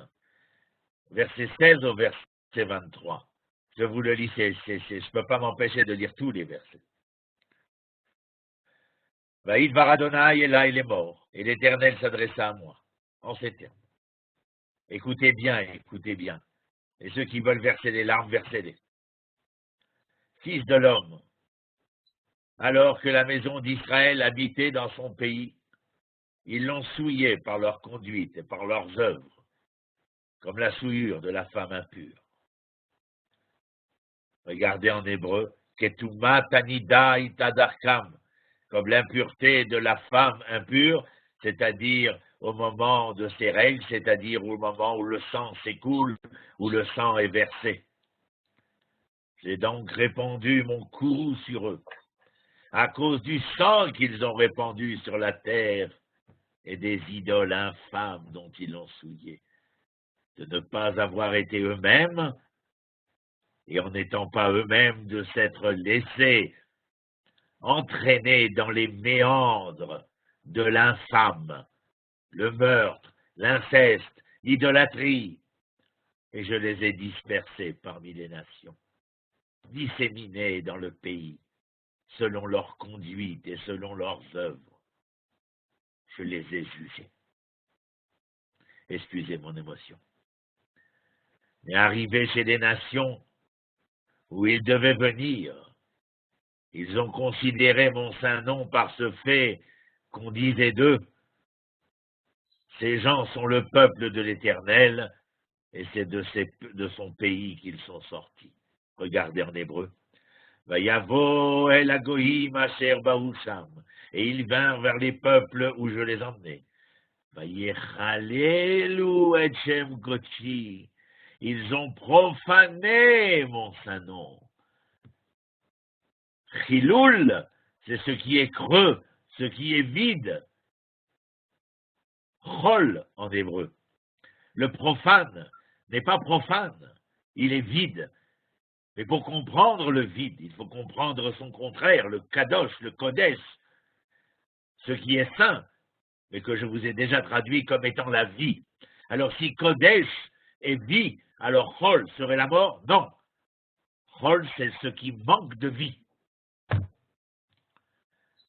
Verset 16 au verset 23. Je vous le lis, je ne peux pas m'empêcher de lire tous les versets. Vaïd Varadonai, et là il est mort, et l'Éternel s'adressa à moi, en ces termes. Écoutez bien, et ceux qui veulent verser des larmes, versez-les. Fils de l'homme, alors que la maison d'Israël habitait dans son pays, ils l'ont souillé par leur conduite et par leurs œuvres, comme la souillure de la femme impure. Regardez en hébreu, Ketuma Tanida Itadarkam, comme l'impureté de la femme impure, c'est-à-dire au moment de ses règles, c'est-à-dire au moment où le sang s'écoule, où le sang est versé. J'ai donc répandu mon courroux sur eux, à cause du sang qu'ils ont répandu sur la terre et des idoles infâmes dont ils l'ont souillé, de ne pas avoir été eux-mêmes, et en n'étant pas eux-mêmes de s'être laissés entraîner dans les méandres de l'infâme, le meurtre, l'inceste, l'idolâtrie, et je les ai dispersés parmi les nations, disséminés dans le pays, selon leur conduite et selon leurs œuvres. Je les ai jugés. Excusez mon émotion. Mais arrivés chez les nations où ils devaient venir, ils ont considéré mon saint nom par ce fait qu'on disait d'eux, ces gens sont le peuple de l'Éternel, et c'est de son pays qu'ils sont sortis. Regardez en hébreu. Vayavo el agoyim asher baousham, et ils vinrent vers les peuples où je les emmenais. Vayechalelu et shem kodeshi, ils ont profané mon saint nom. Chiloul, c'est ce qui est creux, ce qui est vide. Chol en hébreu. Le profane n'est pas profane, il est vide. Mais pour comprendre le vide, il faut comprendre son contraire, le kadosh, le kodesh, ce qui est saint, mais que je vous ai déjà traduit comme étant la vie. Alors si kodesh est vie, alors chol serait la mort? Non. Chol, c'est ce qui manque de vie.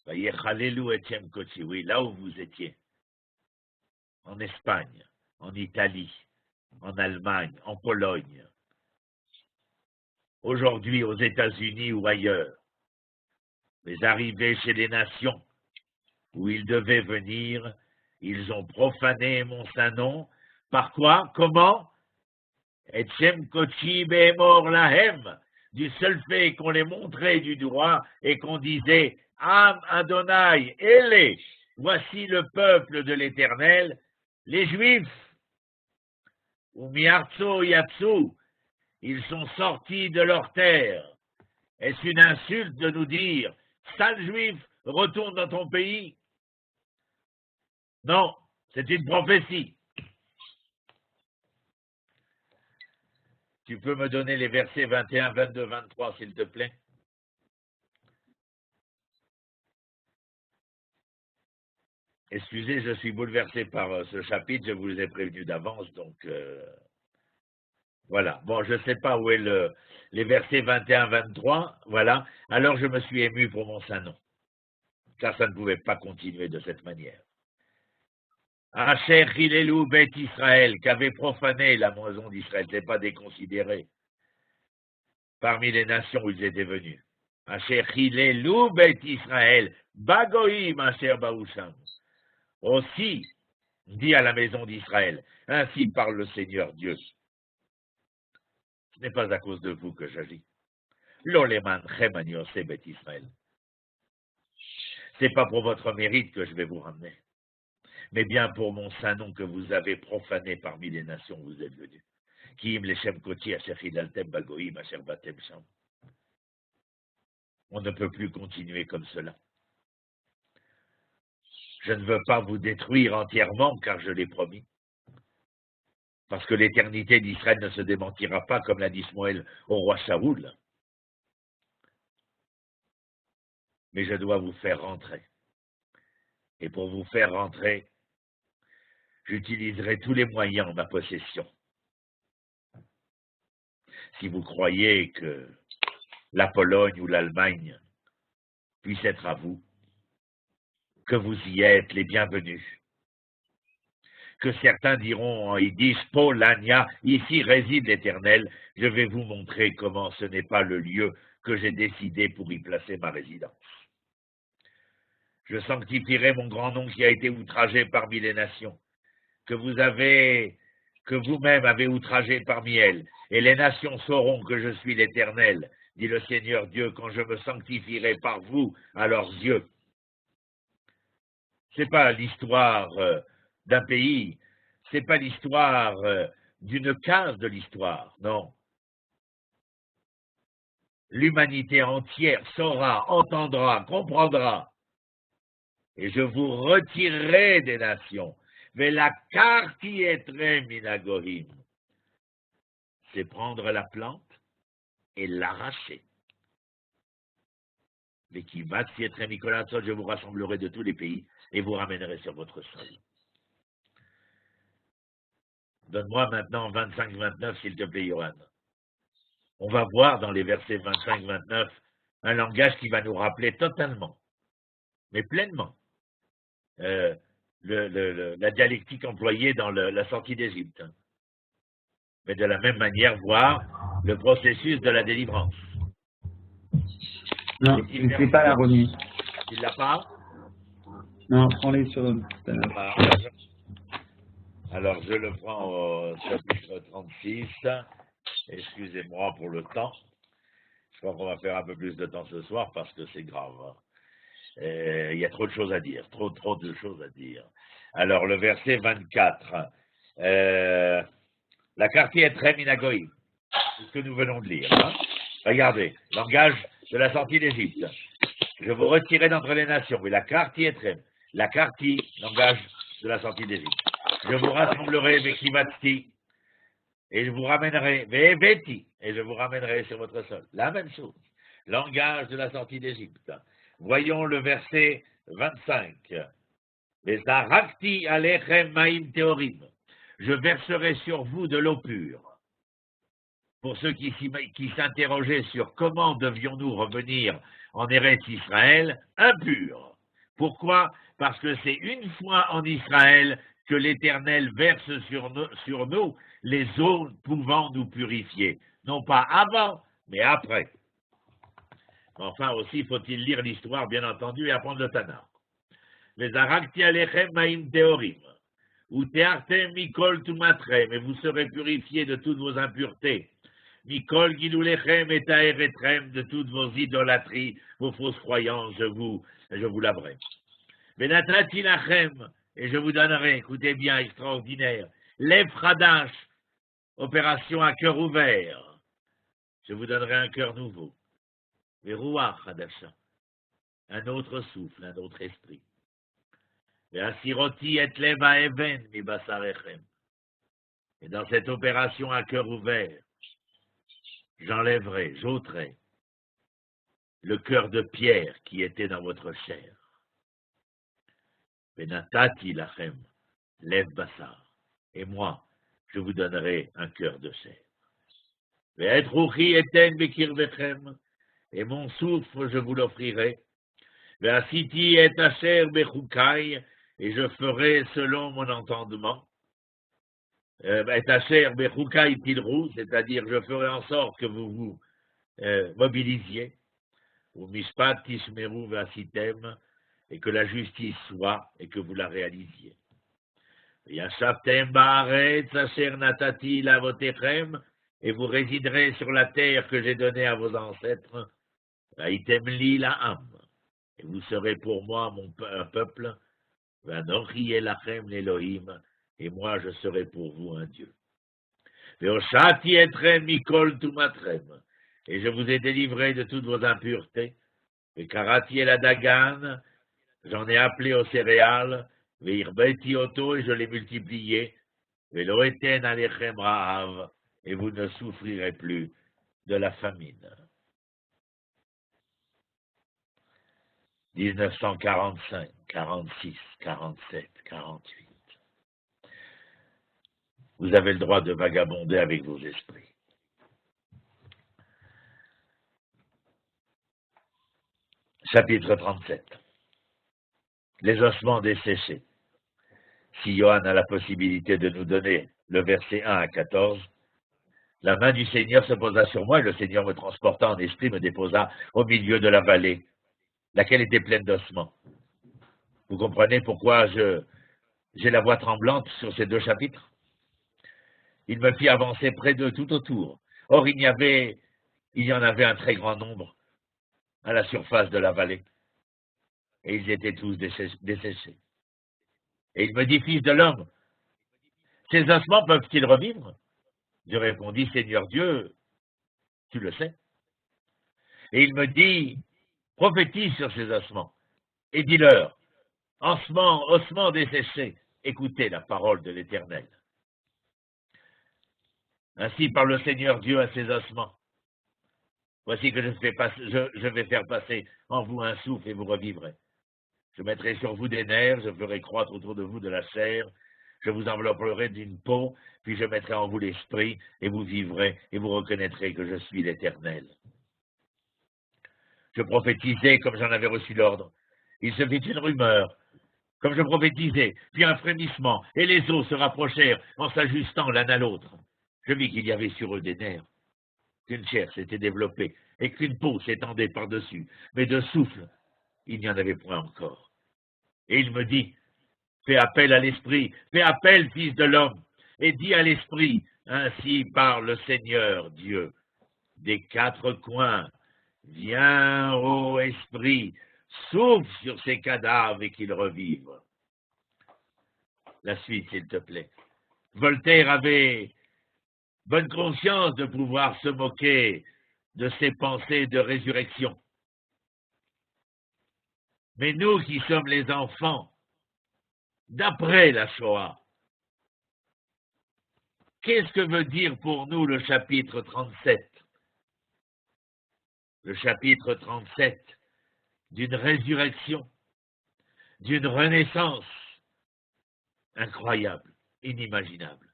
Oui, là où vous étiez, en Espagne, en Italie, en Allemagne, en Pologne, aujourd'hui aux États-Unis ou ailleurs, mais arrivés chez les nations où ils devaient venir, ils ont profané mon saint nom. Par quoi? Comment? Et Shem Kochi Behemor Lahem, du seul fait qu'on les montrait du doigt et qu'on disait Am Adonai, Ele, voici le peuple de l'Éternel, les Juifs, ou Miartso Yatsu, ils sont sortis de leur terre. Est-ce une insulte de nous dire, sale Juif, retourne dans ton pays? Non, c'est une prophétie. Tu peux me donner les versets 21, 22, 23, s'il te plaît? Excusez, je suis bouleversé par ce chapitre, je vous ai prévenu d'avance, donc voilà. Bon, je ne sais pas où est les versets 21, 23, voilà. Alors je me suis ému pour mon saint nom, car ça ne pouvait pas continuer de cette manière. Asher Hilelu Bet Israël, qu'avait profané la maison d'Israël, c'est pas déconsidéré, parmi les nations où ils étaient venus. Asher Hilelu Bet Israël, Bagoïm Asher Baousham. Aussi, dit à la maison d'Israël, ainsi parle le Seigneur Dieu. Ce n'est pas à cause de vous que j'agis. L'oleman Chemaniose Bet Israël. Ce n'est pas pour votre mérite que je vais vous ramener, mais bien pour mon saint nom que vous avez profané parmi les nations où vous êtes venus. Kim Leshem Koti Asher Hidaltem Bagoïm Asher Batem Sham. On ne peut plus continuer comme cela. Je ne veux pas vous détruire entièrement, car je l'ai promis. Parce que l'éternité d'Israël ne se démentira pas, comme l'a dit Shmuel au roi Shaoul. Mais je dois vous faire rentrer. Et pour vous faire rentrer, j'utiliserai tous les moyens en ma possession. Si vous croyez que la Pologne ou l'Allemagne puissent être à vous, que vous y êtes les bienvenus. Que certains diront en yiddish, Polania, ici réside l'Éternel, je vais vous montrer comment ce n'est pas le lieu que j'ai décidé pour y placer ma résidence. Je sanctifierai mon grand nom qui a été outragé parmi les nations, que vous avez que vous-même avez outragées parmi elles, et les nations sauront que je suis l'Éternel, dit le Seigneur Dieu, quand je me sanctifierai par vous à leurs yeux. C'est pas l'histoire d'un pays, c'est pas l'histoire d'une case de l'histoire, non. L'humanité entière saura, entendra, comprendra, et je vous retirerai des nations. Mais la karti etrem minagohim, c'est prendre la plante et l'arracher. Mais qui va etrem mikolatzot, je vous rassemblerai de tous les pays et vous ramènerai sur votre sol. Donne-moi maintenant 25-29, s'il te plaît, Yohan. On va voir dans les versets 25-29 un langage qui va nous rappeler totalement, mais pleinement, la dialectique employée dans la sortie d'Égypte. Mais de la même manière, voir le processus de la délivrance. Non, je ne sais pas la remise. Tu ne l'as pas? Non, prends-les sur le... Alors, je le prends au chapitre 36. Excusez-moi pour le temps. Je crois qu'on va faire un peu plus de temps ce soir parce que c'est grave. Il y a trop de choses à dire, trop de choses à dire. Alors, le verset 24. La quartier est très minagoï. C'est ce que nous venons de lire. Hein? Regardez, langage de la sortie d'Égypte. Je vous retirerai d'entre les nations. Oui, la quartier est très. La quartier, langage de la sortie d'Égypte. Je vous rassemblerai avec Kivati et je vous ramènerai, Veti, et je vous ramènerai sur votre sol. La même chose. Langage de la sortie d'Égypte. Voyons le verset 25. Les Arakti alechem maim teorim. Je verserai sur vous de l'eau pure. Pour ceux qui s'interrogeaient sur comment devions-nous revenir en Eretz Israël, impurs. Pourquoi? Parce que c'est une fois en Israël que l'Éternel verse sur nous les eaux pouvant nous purifier. Non pas avant, mais après. Enfin aussi, faut-il lire l'histoire, bien entendu, et apprendre le Tanakh. Les Arakti alechem maim teorim. Ou teartem mikol tumatrem, et vous serez purifiés de toutes vos impuretés. Mikol gilulechem et taeretrem, de toutes vos idolâtries, vos fausses croyances, je vous laverai. Venatati lachem, et je vous donnerai, écoutez bien, extraordinaire, l'Efradash, opération à cœur ouvert. Je vous donnerai un cœur nouveau. Veruach hadasha, un autre souffle, un autre esprit. Ve'asiroti et leva even mi basarechem. Et dans cette opération à cœur ouvert, j'enlèverai, j'ôterai le cœur de pierre qui était dans votre chair. Venatati lachem, lev basar. Et moi, je vous donnerai un cœur de chair. Ve'et ruchi eten bekirvechem. Et mon souffle, je vous l'offrirai. Ve'asiti et asher bechukai. Et je ferai selon mon entendement. Et asher bechukai tilrou, c'est-à-dire je ferai en sorte que vous vous mobilisiez. Ou mishpat tishmeru ve'asitem. Et que la justice soit, et que vous la réalisiez. Yashavtem ba'aretz asher natati lavotechem, et vous résiderez sur la terre que j'ai donnée à vos ancêtres. Vaitem li la'am, et vous serez pour moi un peuple. Vanochi elachem l'Elohim, et moi je serai pour vous un Dieu. Veoshati etrem mikol tumatrem, et je vous ai délivré de toutes vos impuretés. Vekarati el adagan, j'en ai appelé aux céréales, ve'irbeti oto, et je l'ai multiplié, ve'loeten alechem ra'av, et vous ne souffrirez plus de la famine. 1945, 46, 47, 48. Vous avez le droit de vagabonder avec vos esprits. Chapitre 37. Les ossements desséchés. Si Yohan a la possibilité de nous donner le verset 1 à 14, la main du Seigneur se posa sur moi et le Seigneur me transporta en esprit, me déposa au milieu de la vallée, laquelle était pleine d'ossements. Vous comprenez pourquoi j'ai la voix tremblante sur ces deux chapitres? Il me fit avancer près d'eux tout autour. Or, il y en avait un très grand nombre à la surface de la vallée, et ils étaient tous desséchés. Et il me dit, fils de l'homme, ces ossements peuvent-ils revivre? Je répondis, Seigneur Dieu, tu le sais. Et il me dit, prophétise sur ces ossements, et dis-leur, ossements desséchés, écoutez la parole de l'Éternel. Ainsi parle le Seigneur Dieu à ces ossements. Voici que je vais faire passer en vous un souffle et vous revivrez. Je mettrai sur vous des nerfs, je ferai croître autour de vous de la chair, je vous envelopperai d'une peau, puis je mettrai en vous l'esprit, et vous vivrez, et vous reconnaîtrez que je suis l'Éternel. Je prophétisais comme j'en avais reçu l'ordre. Il se fit une rumeur, comme je prophétisais, puis un frémissement, et les os se rapprochèrent en s'ajustant l'un à l'autre. Je vis qu'il y avait sur eux des nerfs, qu'une chair s'était développée, et qu'une peau s'étendait par-dessus, mais de souffle, il n'y en avait point encore. Et il me dit, fais appel à l'esprit, fais appel, fils de l'homme, et dis à l'esprit, ainsi parle le Seigneur Dieu, des quatre coins, viens, ô esprit, souffle sur ces cadavres et qu'ils revivent. La suite, s'il te plaît. Voltaire avait bonne conscience de pouvoir se moquer de ses pensées de résurrection. Mais nous qui sommes les enfants, d'après la Shoah, qu'est-ce que veut dire pour nous le chapitre 37? Le chapitre 37 d'une résurrection, d'une renaissance incroyable, inimaginable.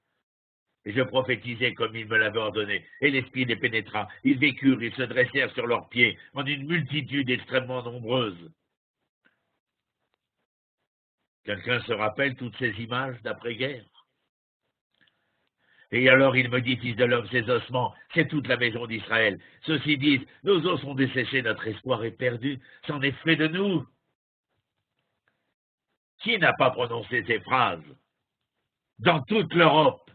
Et je prophétisais comme il me l'avait ordonné, et l'esprit les pénétra. Ils vécurent, ils se dressèrent sur leurs pieds en une multitude extrêmement nombreuse. Quelqu'un se rappelle toutes ces images d'après-guerre? Et alors il me dit, fils de l'homme, ces ossements, c'est toute la maison d'Israël. Ceux-ci disent, nos os sont desséchés, notre espoir est perdu, c'en est fait de nous. Qui n'a pas prononcé ces phrases dans toute l'Europe?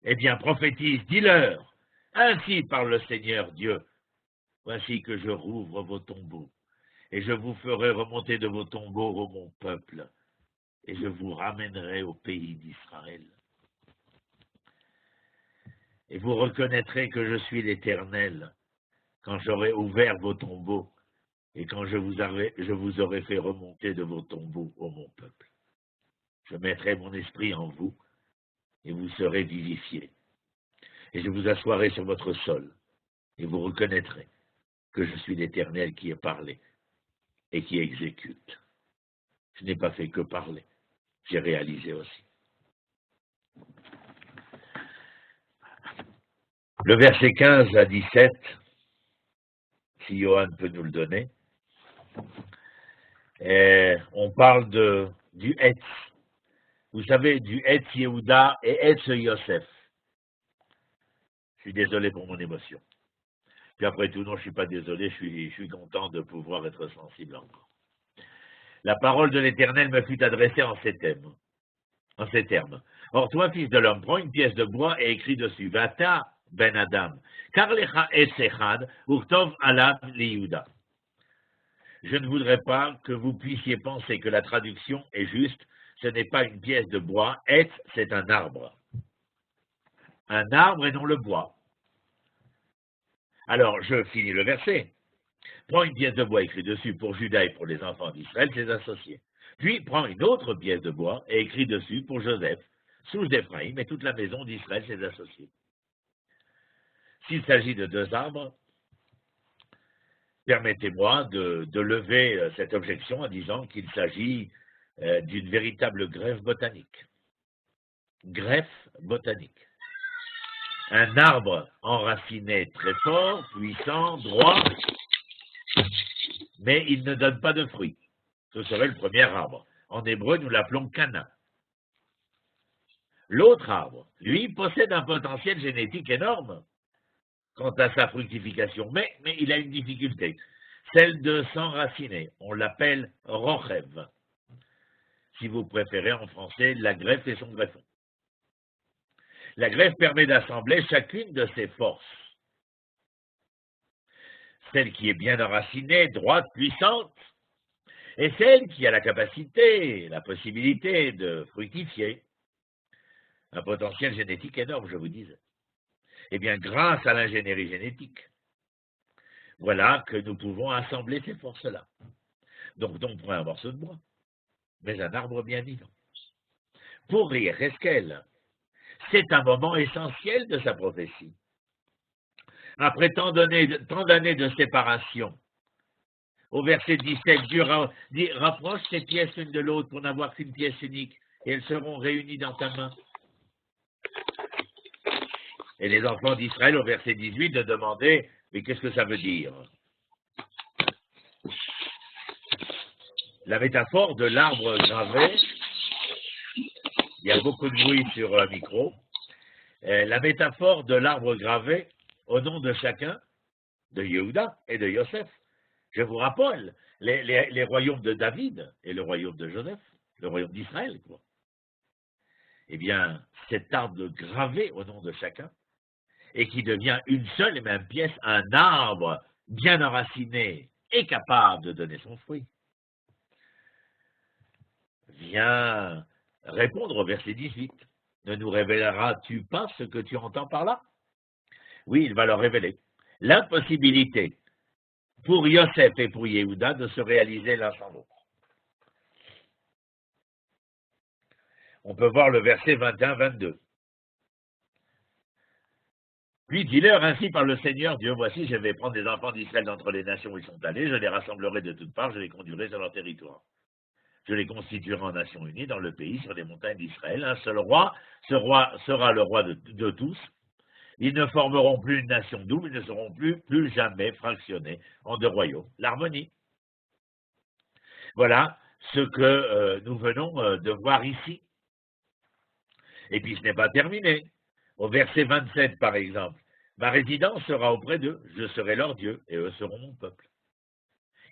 Eh bien, prophétise, dis-leur, ainsi parle le Seigneur Dieu, voici que je rouvre vos tombeaux, et je vous ferai remonter de vos tombeaux, ô mon peuple, et je vous ramènerai au pays d'Israël. Et vous reconnaîtrez que je suis l'Éternel, quand j'aurai ouvert vos tombeaux, et quand je vous aurai fait remonter de vos tombeaux, ô mon peuple. Je mettrai mon esprit en vous, et vous serez vivifiés. Et je vous assoirai sur votre sol, et vous reconnaîtrez que je suis l'Éternel qui ai parlé et qui exécute. Je n'ai pas fait que parler, j'ai réalisé aussi. Le verset 15 à 17, si Johan peut nous le donner, on parle du Etz. Vous savez, du Etz Yehuda et Etz Yosef. Je suis désolé pour mon émotion. Puis après tout, non, je ne suis pas désolé, je suis content de pouvoir être sensible encore. La parole de l'Éternel me fut adressée en ces termes. Or, toi, fils de l'homme, prends une pièce de bois et écris dessus, Vata ben Adam, car lecha etz echad, urtov alav liYuda. Je ne voudrais pas que vous puissiez penser que la traduction est juste, ce n'est pas une pièce de bois, etz, c'est un arbre. Un arbre et non le bois. Alors, je finis le verset. Prends une pièce de bois écrit dessus pour Judas et pour les enfants d'Israël, ses associés. Puis, prends une autre pièce de bois et écris dessus pour Joseph, souche d'Éphraïm et toute la maison d'Israël, ses associés. S'il s'agit de deux arbres, permettez-moi de lever cette objection en disant qu'il s'agit d'une véritable greffe botanique. Greffe botanique. Un arbre enraciné très fort, puissant, droit, mais il ne donne pas de fruits. Ce serait le premier arbre. En hébreu, nous l'appelons Cana. L'autre arbre, lui, possède un potentiel génétique énorme quant à sa fructification, mais il a une difficulté, celle de s'enraciner. On l'appelle rochev. Si vous préférez en français, la greffe et son greffon. La greffe permet d'assembler chacune de ces forces. Celle qui est bien enracinée, droite, puissante, et celle qui a la capacité, la possibilité de fructifier. Un potentiel génétique énorme, je vous disais. Eh bien, grâce à l'ingénierie génétique, voilà que nous pouvons assembler ces forces-là. Donc, non point un morceau de bois, mais un arbre bien vivant. Pour Yéhezkel, c'est un moment essentiel de sa prophétie. Après tant d'années de séparation, au verset 17, Dieu dit « Rapproche ces pièces l'une de l'autre pour n'avoir qu'une pièce unique, et elles seront réunies dans ta main. » Et les enfants d'Israël, au verset 18, de demander « Mais qu'est-ce que ça veut dire ?» La métaphore de l'arbre gravé, il y a beaucoup de bruit sur un micro, la métaphore de l'arbre gravé au nom de chacun, de Yehuda et de Yosef. Je vous rappelle, les royaumes de David et le royaume de Joseph, le royaume d'Israël, quoi. Eh bien, cet arbre gravé au nom de chacun, et qui devient une seule et même pièce, un arbre bien enraciné et capable de donner son fruit, vient répondre au verset 18. Ne nous révéleras-tu pas ce que tu entends par là? Oui, il va leur révéler l'impossibilité pour Yosef et pour Yehuda de se réaliser l'un sans l'autre. On peut voir le verset 21-22. Puis dis-leur ainsi par le Seigneur Dieu, voici, je vais prendre les enfants d'Israël d'entre les nations où ils sont allés, je les rassemblerai de toutes parts, je les conduirai sur leur territoire. Je les constituerai en nations unies dans le pays, sur les montagnes d'Israël. Un seul roi, ce roi sera le roi de tous. Ils ne formeront plus une nation double, ils ne seront plus jamais fractionnés en deux royaumes. L'harmonie. Voilà ce que nous venons de voir ici. Et puis ce n'est pas terminé. Au verset 27, par exemple, ma résidence sera auprès d'eux, je serai leur Dieu, et eux seront mon peuple.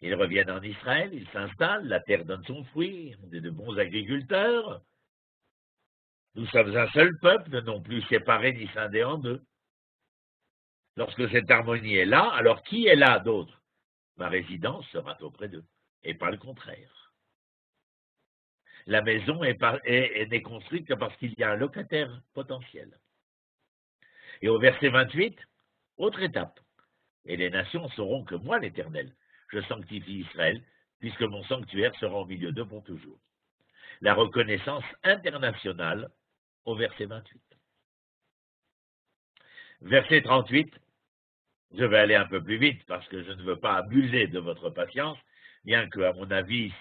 Ils reviennent en Israël, ils s'installent, la terre donne son fruit, on est de bons agriculteurs. Nous sommes un seul peuple, non plus séparés ni scindés en deux. Lorsque cette harmonie est là, alors qui est là d'autre? Ma résidence sera auprès d'eux, et pas le contraire. La maison n'est construite que parce qu'il y a un locataire potentiel. Et au verset 28, autre étape. Et les nations sauront que moi, l'Éternel, je sanctifie Israël, puisque mon sanctuaire sera au milieu d'eux pour toujours. La reconnaissance internationale au verset 28. Verset 38, je vais aller un peu plus vite parce que je ne veux pas abuser de votre patience, bien que, à mon avis,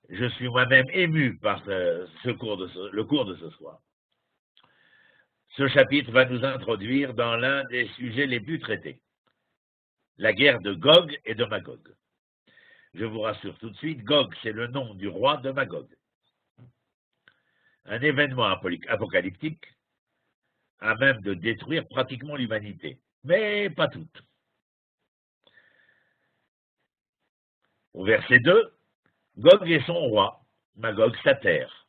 je suis moi-même ému par le cours de ce soir. Ce chapitre va nous introduire dans l'un des sujets les plus traités, la guerre de Gog et de Magog. Je vous rassure tout de suite, Gog, c'est le nom du roi de Magog. Un événement apocalyptique à même de détruire pratiquement l'humanité, mais pas toute. Au verset 2, Gog est son roi, Magog sa terre.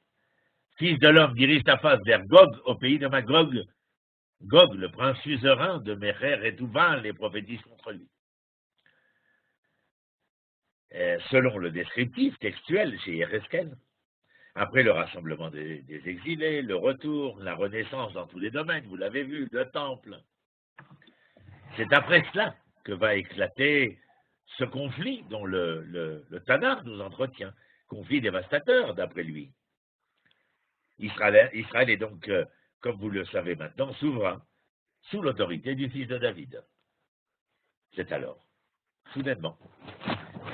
Fils de l'homme, dirige ta face vers Gog, au pays de Magog. Gog, le prince suzerain de Mécher et Touval, les prophétise contre lui. Selon le descriptif textuel chez Yéhezkel, après le rassemblement des exilés, le retour, la renaissance dans tous les domaines, vous l'avez vu, le temple, c'est après cela que va éclater ce conflit dont le Tanakh nous entretient, conflit dévastateur d'après lui. Israël est donc, comme vous le savez maintenant, souverain, sous l'autorité du fils de David. C'est alors, soudainement,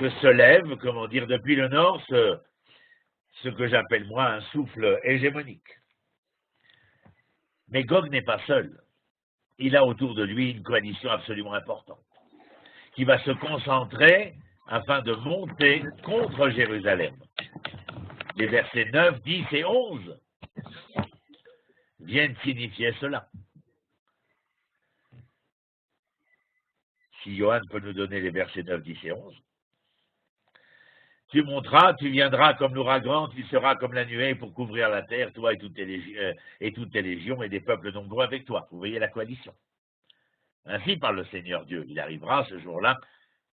que se lève, comment dire, depuis le nord, ce que j'appelle moi un souffle hégémonique. Mais Gog n'est pas seul. Il a autour de lui une coalition absolument importante, qui va se concentrer afin de monter contre Jérusalem. Les versets 9, 10 et 11 viennent signifier cela. Si Johan peut nous donner les versets 9, 10 et 11. Tu monteras, tu viendras comme l'ouragan, tu seras comme la nuée pour couvrir la terre, toi et toutes tes légions et des peuples nombreux avec toi. Vous voyez la coalition. Ainsi parle le Seigneur Dieu. Il arrivera ce jour-là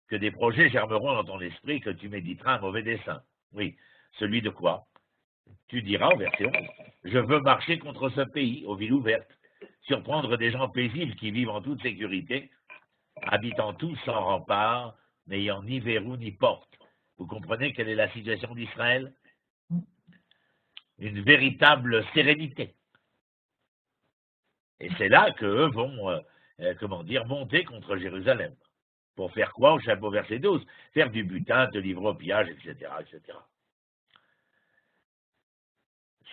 que des projets germeront dans ton esprit, que tu méditeras un mauvais dessein. Oui, celui de quoi? Tu diras au verset 11, je veux marcher contre ce pays, aux villes ouvertes, surprendre des gens paisibles qui vivent en toute sécurité, habitant tous sans rempart, n'ayant ni verrou ni porte. Vous comprenez quelle est la situation d'Israël? Une véritable sérénité. Et c'est là qu'eux vont, monter contre Jérusalem. Pour faire quoi au chapeau verset 12? Faire du butin, te livrer au pillage, etc., etc.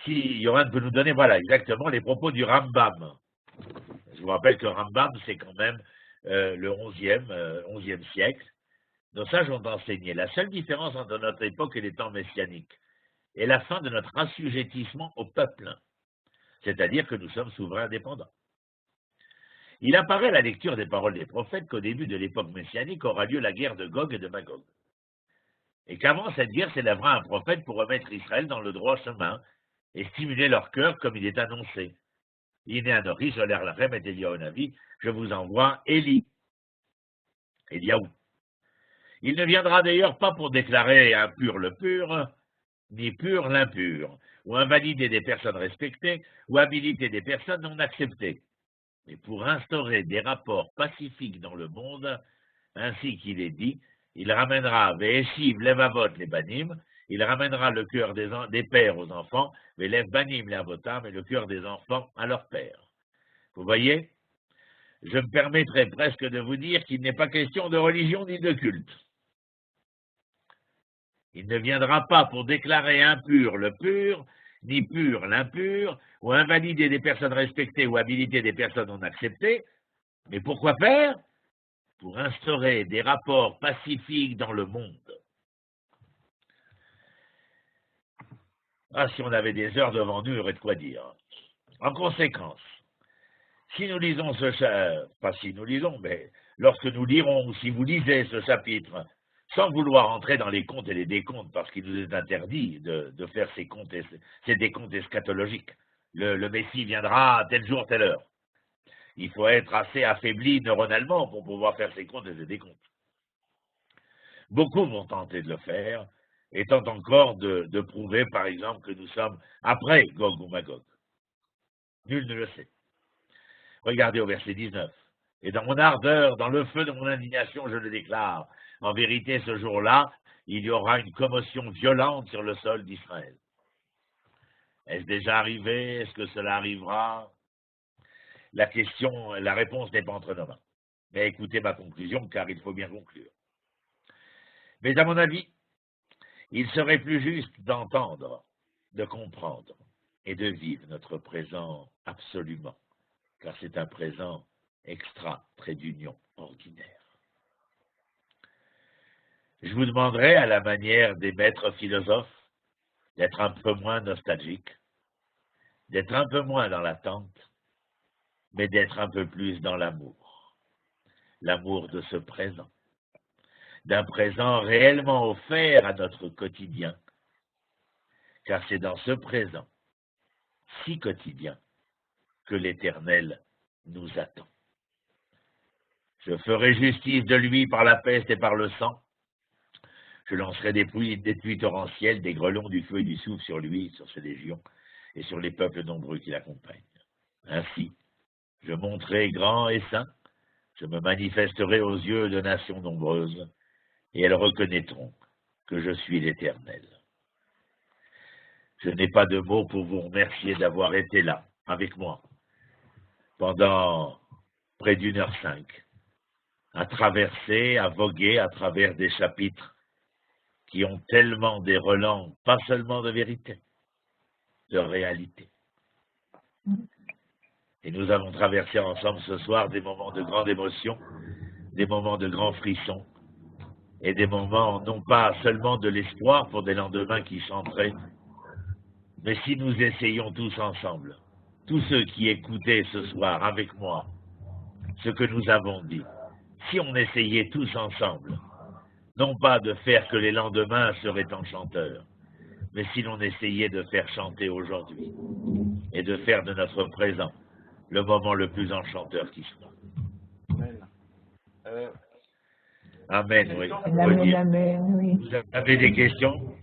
Si Yohan peut nous donner, voilà, exactement les propos du Rambam. Je vous rappelle que Rambam, c'est quand même le 11e siècle. Nos sages ont enseigné la seule différence entre notre époque et les temps messianiques est la fin de notre assujettissement au peuple, c'est-à-dire que nous sommes souverains indépendants. Il apparaît à la lecture des paroles des prophètes qu'au début de l'époque messianique aura lieu la guerre de Gog et de Magog, et qu'avant cette guerre s'élèvera un prophète pour remettre Israël dans le droit chemin et stimuler leur cœur comme il est annoncé. Inéanori, Soler Lachem et Eliaonavi, je vous envoie Eliaou. Il ne viendra d'ailleurs pas pour déclarer impur le pur, ni pur l'impur, ou invalider des personnes respectées, ou habiliter des personnes non acceptées, mais pour instaurer des rapports pacifiques dans le monde, ainsi qu'il est dit, il ramènera Ve'eshiv levavot les banim, il ramènera le cœur des pères aux enfants, Ve'lev banim les avotam, et le cœur des enfants à leurs pères. Vous voyez, je me permettrai presque de vous dire qu'il n'est pas question de religion ni de culte. Il ne viendra pas pour déclarer impur le pur, ni pur l'impur, ou invalider des personnes respectées ou habiliter des personnes non acceptées. Mais pourquoi faire? Pour instaurer des rapports pacifiques dans le monde. Ah, si on avait des heures devant nous, il y aurait de quoi dire. En conséquence, si nous lisons pas si nous lisons, mais lorsque nous lirons, ou si vous lisez ce chapitre, sans vouloir entrer dans les comptes et les décomptes, parce qu'il nous est interdit de faire ces décomptes eschatologiques. Le Messie viendra à tel jour, telle heure. Il faut être assez affaibli neuronalement pour pouvoir faire ces comptes et ces décomptes. Beaucoup vont tenter de le faire, et tentent encore de prouver, par exemple, que nous sommes après Gog ou Magog. Nul ne le sait. Regardez au verset 19. Et dans mon ardeur, dans le feu de mon indignation, je le déclare. En vérité, ce jour-là, il y aura une commotion violente sur le sol d'Israël. Est-ce déjà arrivé? Est-ce que cela arrivera? La réponse n'est pas entre nos mains. Mais écoutez ma conclusion, car il faut bien conclure. Mais à mon avis, il serait plus juste d'entendre, de comprendre et de vivre notre présent absolument, car c'est un présent extra, trait d'union ordinaire. Je vous demanderai, à la manière des maîtres philosophes, d'être un peu moins nostalgique, d'être un peu moins dans l'attente, mais d'être un peu plus dans l'amour de ce présent, d'un présent réellement offert à notre quotidien, car c'est dans ce présent, si quotidien, que l'Éternel nous attend. Je ferai justice de lui par la peste et par le sang. Je lancerai des pluies torrentielles, des grêlons, du feu et du souffle sur lui, sur ses légions, et sur les peuples nombreux qui l'accompagnent. Ainsi, je monterai grand et saint, je me manifesterai aux yeux de nations nombreuses, et elles reconnaîtront que je suis l'Éternel. Je n'ai pas de mots pour vous remercier d'avoir été là, avec moi, pendant près d'1h05, à traverser, à voguer à travers des chapitres qui ont tellement des relents, pas seulement de vérité, de réalité. Et nous avons traversé ensemble ce soir des moments de grande émotion, des moments de grands frissons, et des moments non pas seulement de l'espoir pour des lendemains qui chanteraient, mais si nous essayons tous ensemble, tous ceux qui écoutaient ce soir avec moi, ce que nous avons dit, si on essayait tous ensemble non pas de faire que les lendemains seraient enchanteurs, mais si l'on essayait de faire chanter aujourd'hui et de faire de notre présent le moment le plus enchanteur qui soit. Amen, oui. Amen, amen, oui. Vous avez des questions?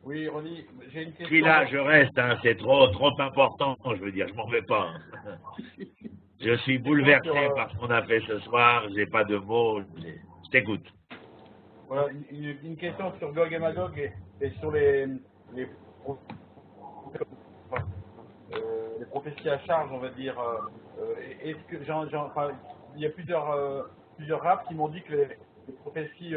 Oui, Ronnie, j'ai une question. Puis là, je reste, hein, c'est trop important, je veux dire, je m'en vais pas. Hein. Je suis bouleversé par ce qu'on a fait ce soir, j'ai pas de mots, je t'écoute. Voilà, une question sur Gog et Magog et sur les prophéties à charge, on va dire. Est-ce que enfin, il y a plusieurs rabbes qui m'ont dit que les prophéties,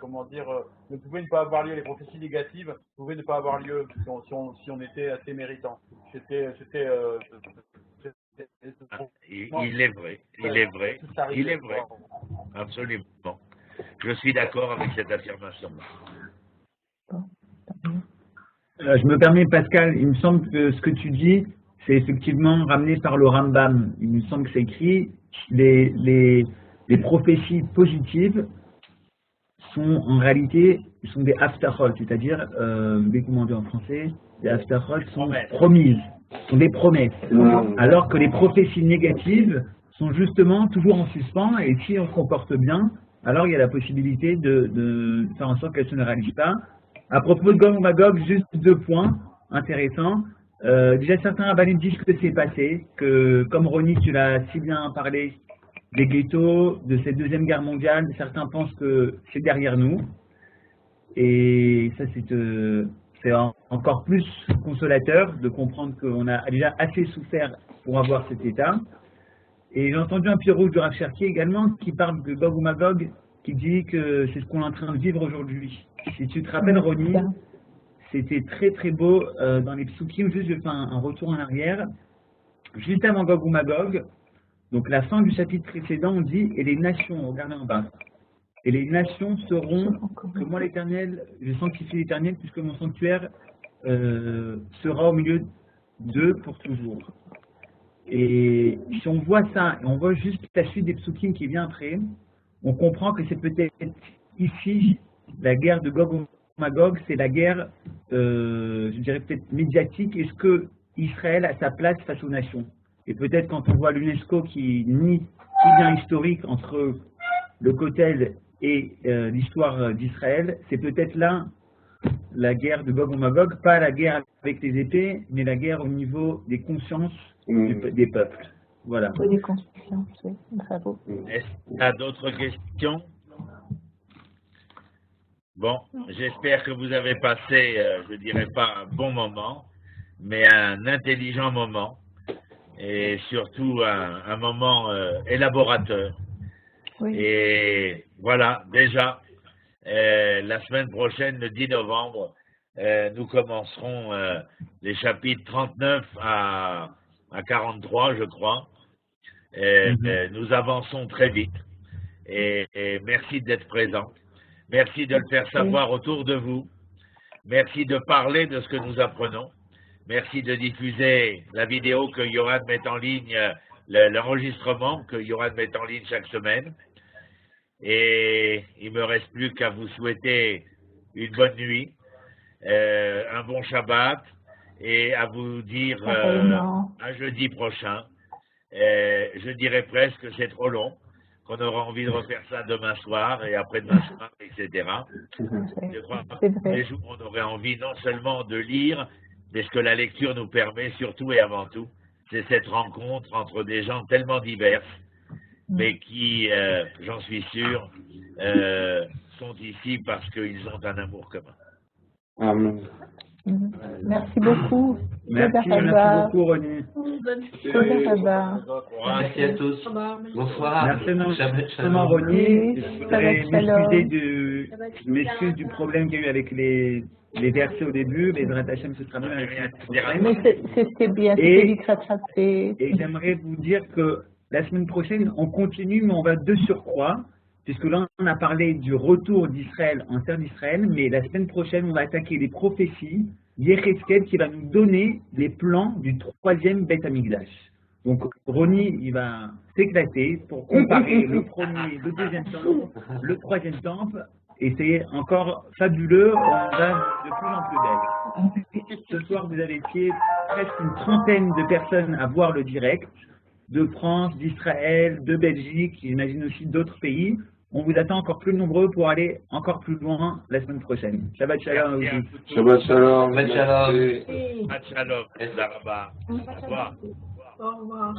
comment dire, ne pouvaient ne pas avoir lieu, les prophéties négatives pouvaient ne pas avoir lieu si on était assez méritant. Il est vrai, absolument. Je suis d'accord avec cette affirmation. Je me permets, Pascal, il me semble que ce que tu dis, c'est effectivement ramené par le Rambam. Il me semble que c'est écrit, les prophéties positives sont en réalité sont des afterhol, c'est-à-dire, comment on dit en français, les afterhol sont promises, sont des promesses. Alors que les prophéties négatives sont justement toujours en suspens, et si on se comporte bien, alors il y a la possibilité de faire en sorte qu'elles ne se réalisent pas. À propos de Gog Magog, juste 2 points intéressants. Déjà, certains rabbinim disent que c'est passé, que comme Ronnie, tu l'as si bien parlé des ghettos, de cette Deuxième Guerre mondiale, certains pensent que c'est derrière nous. Et ça, c'est encore plus consolateur de comprendre qu'on a déjà assez souffert pour avoir cet état. Et j'ai entendu un Pierrot du Rav Cherki également qui parle de Gog ou Magog, qui dit que c'est ce qu'on est en train de vivre aujourd'hui. Si tu te rappelles, Ronnie, c'était très très beau dans les psukim, juste je fais un retour en arrière. Juste avant Gog ou Magog, donc la fin du chapitre précédent, on dit « Et les nations », regardez en bas, « Et les nations seront, que moi l'Éternel, je sanctifie l'Éternel, puisque mon sanctuaire sera au milieu d'eux pour toujours. » Et si on voit ça, et on voit juste la suite des psukim qui vient après, on comprend que c'est peut-être ici, la guerre de Gog ou Magog, c'est la guerre, je dirais peut-être médiatique. Est-ce que Israël a sa place face aux nations? Et peut-être quand on voit l'UNESCO qui nie tout bien historique entre le Kotel et l'histoire d'Israël, c'est peut-être là la guerre de Gog ou Magog, pas la guerre avec les épées, mais la guerre au niveau des consciences des peuples. Voilà. Des consciences, oui, bravo. Est-ce qu'il y a d'autres questions? Bon, j'espère que vous avez passé, je ne dirais pas un bon moment, mais un intelligent moment, et surtout un moment élaborateur. Oui. Et voilà, déjà, la semaine prochaine, le 10 novembre, nous commencerons les chapitres 39 à 43, je crois. Nous avançons très vite. Et merci d'être présent. Merci de le faire savoir autour de vous. Merci de parler de ce que nous apprenons. Merci de diffuser la vidéo que Johan met en ligne, l'enregistrement que Johan met en ligne chaque semaine. Et il ne me reste plus qu'à vous souhaiter une bonne nuit, un bon Shabbat, et à vous dire à jeudi prochain. Je dirais presque que c'est trop long, qu'on aura envie de refaire ça demain soir et après-demain soir, etc. Je crois que tous les jours, on aurait envie non seulement de lire, mais ce que la lecture nous permet, surtout et avant tout, c'est cette rencontre entre des gens tellement divers, mais qui, j'en suis sûr, sont ici parce qu'ils ont un amour commun. Amen. Merci beaucoup. Merci beaucoup, René. Merci à tous. Bonsoir. Merci, René. Je m'excuse du problème qu'il y a eu avec les versets au début, mais Bezrat Hashem, ce sera bien avec mais c'était bien, c'était vite rattrapé. Et j'aimerais vous dire que la semaine prochaine, on continue, mais on va de surcroît, puisque là, on a parlé du retour d'Israël en terre d'Israël, mais la semaine prochaine, on va attaquer les prophéties d'Yecheskel qui va nous donner les plans du 3e Beth Amikdash. Donc, Ronnie, il va s'éclater pour comparer le premier, le deuxième temple, le 3e temple, et c'est encore fabuleux, on va de plus en plus belle. Ce soir, vous avez été presque une trentaine de personnes à voir le direct, de France, d'Israël, de Belgique, j'imagine aussi d'autres pays. On vous attend encore plus nombreux pour aller encore plus loin la semaine prochaine. Shabbat shalom. Shabbat shalom. Shabbat shalom. Shabbat shalom. Au revoir. Au revoir. Au revoir.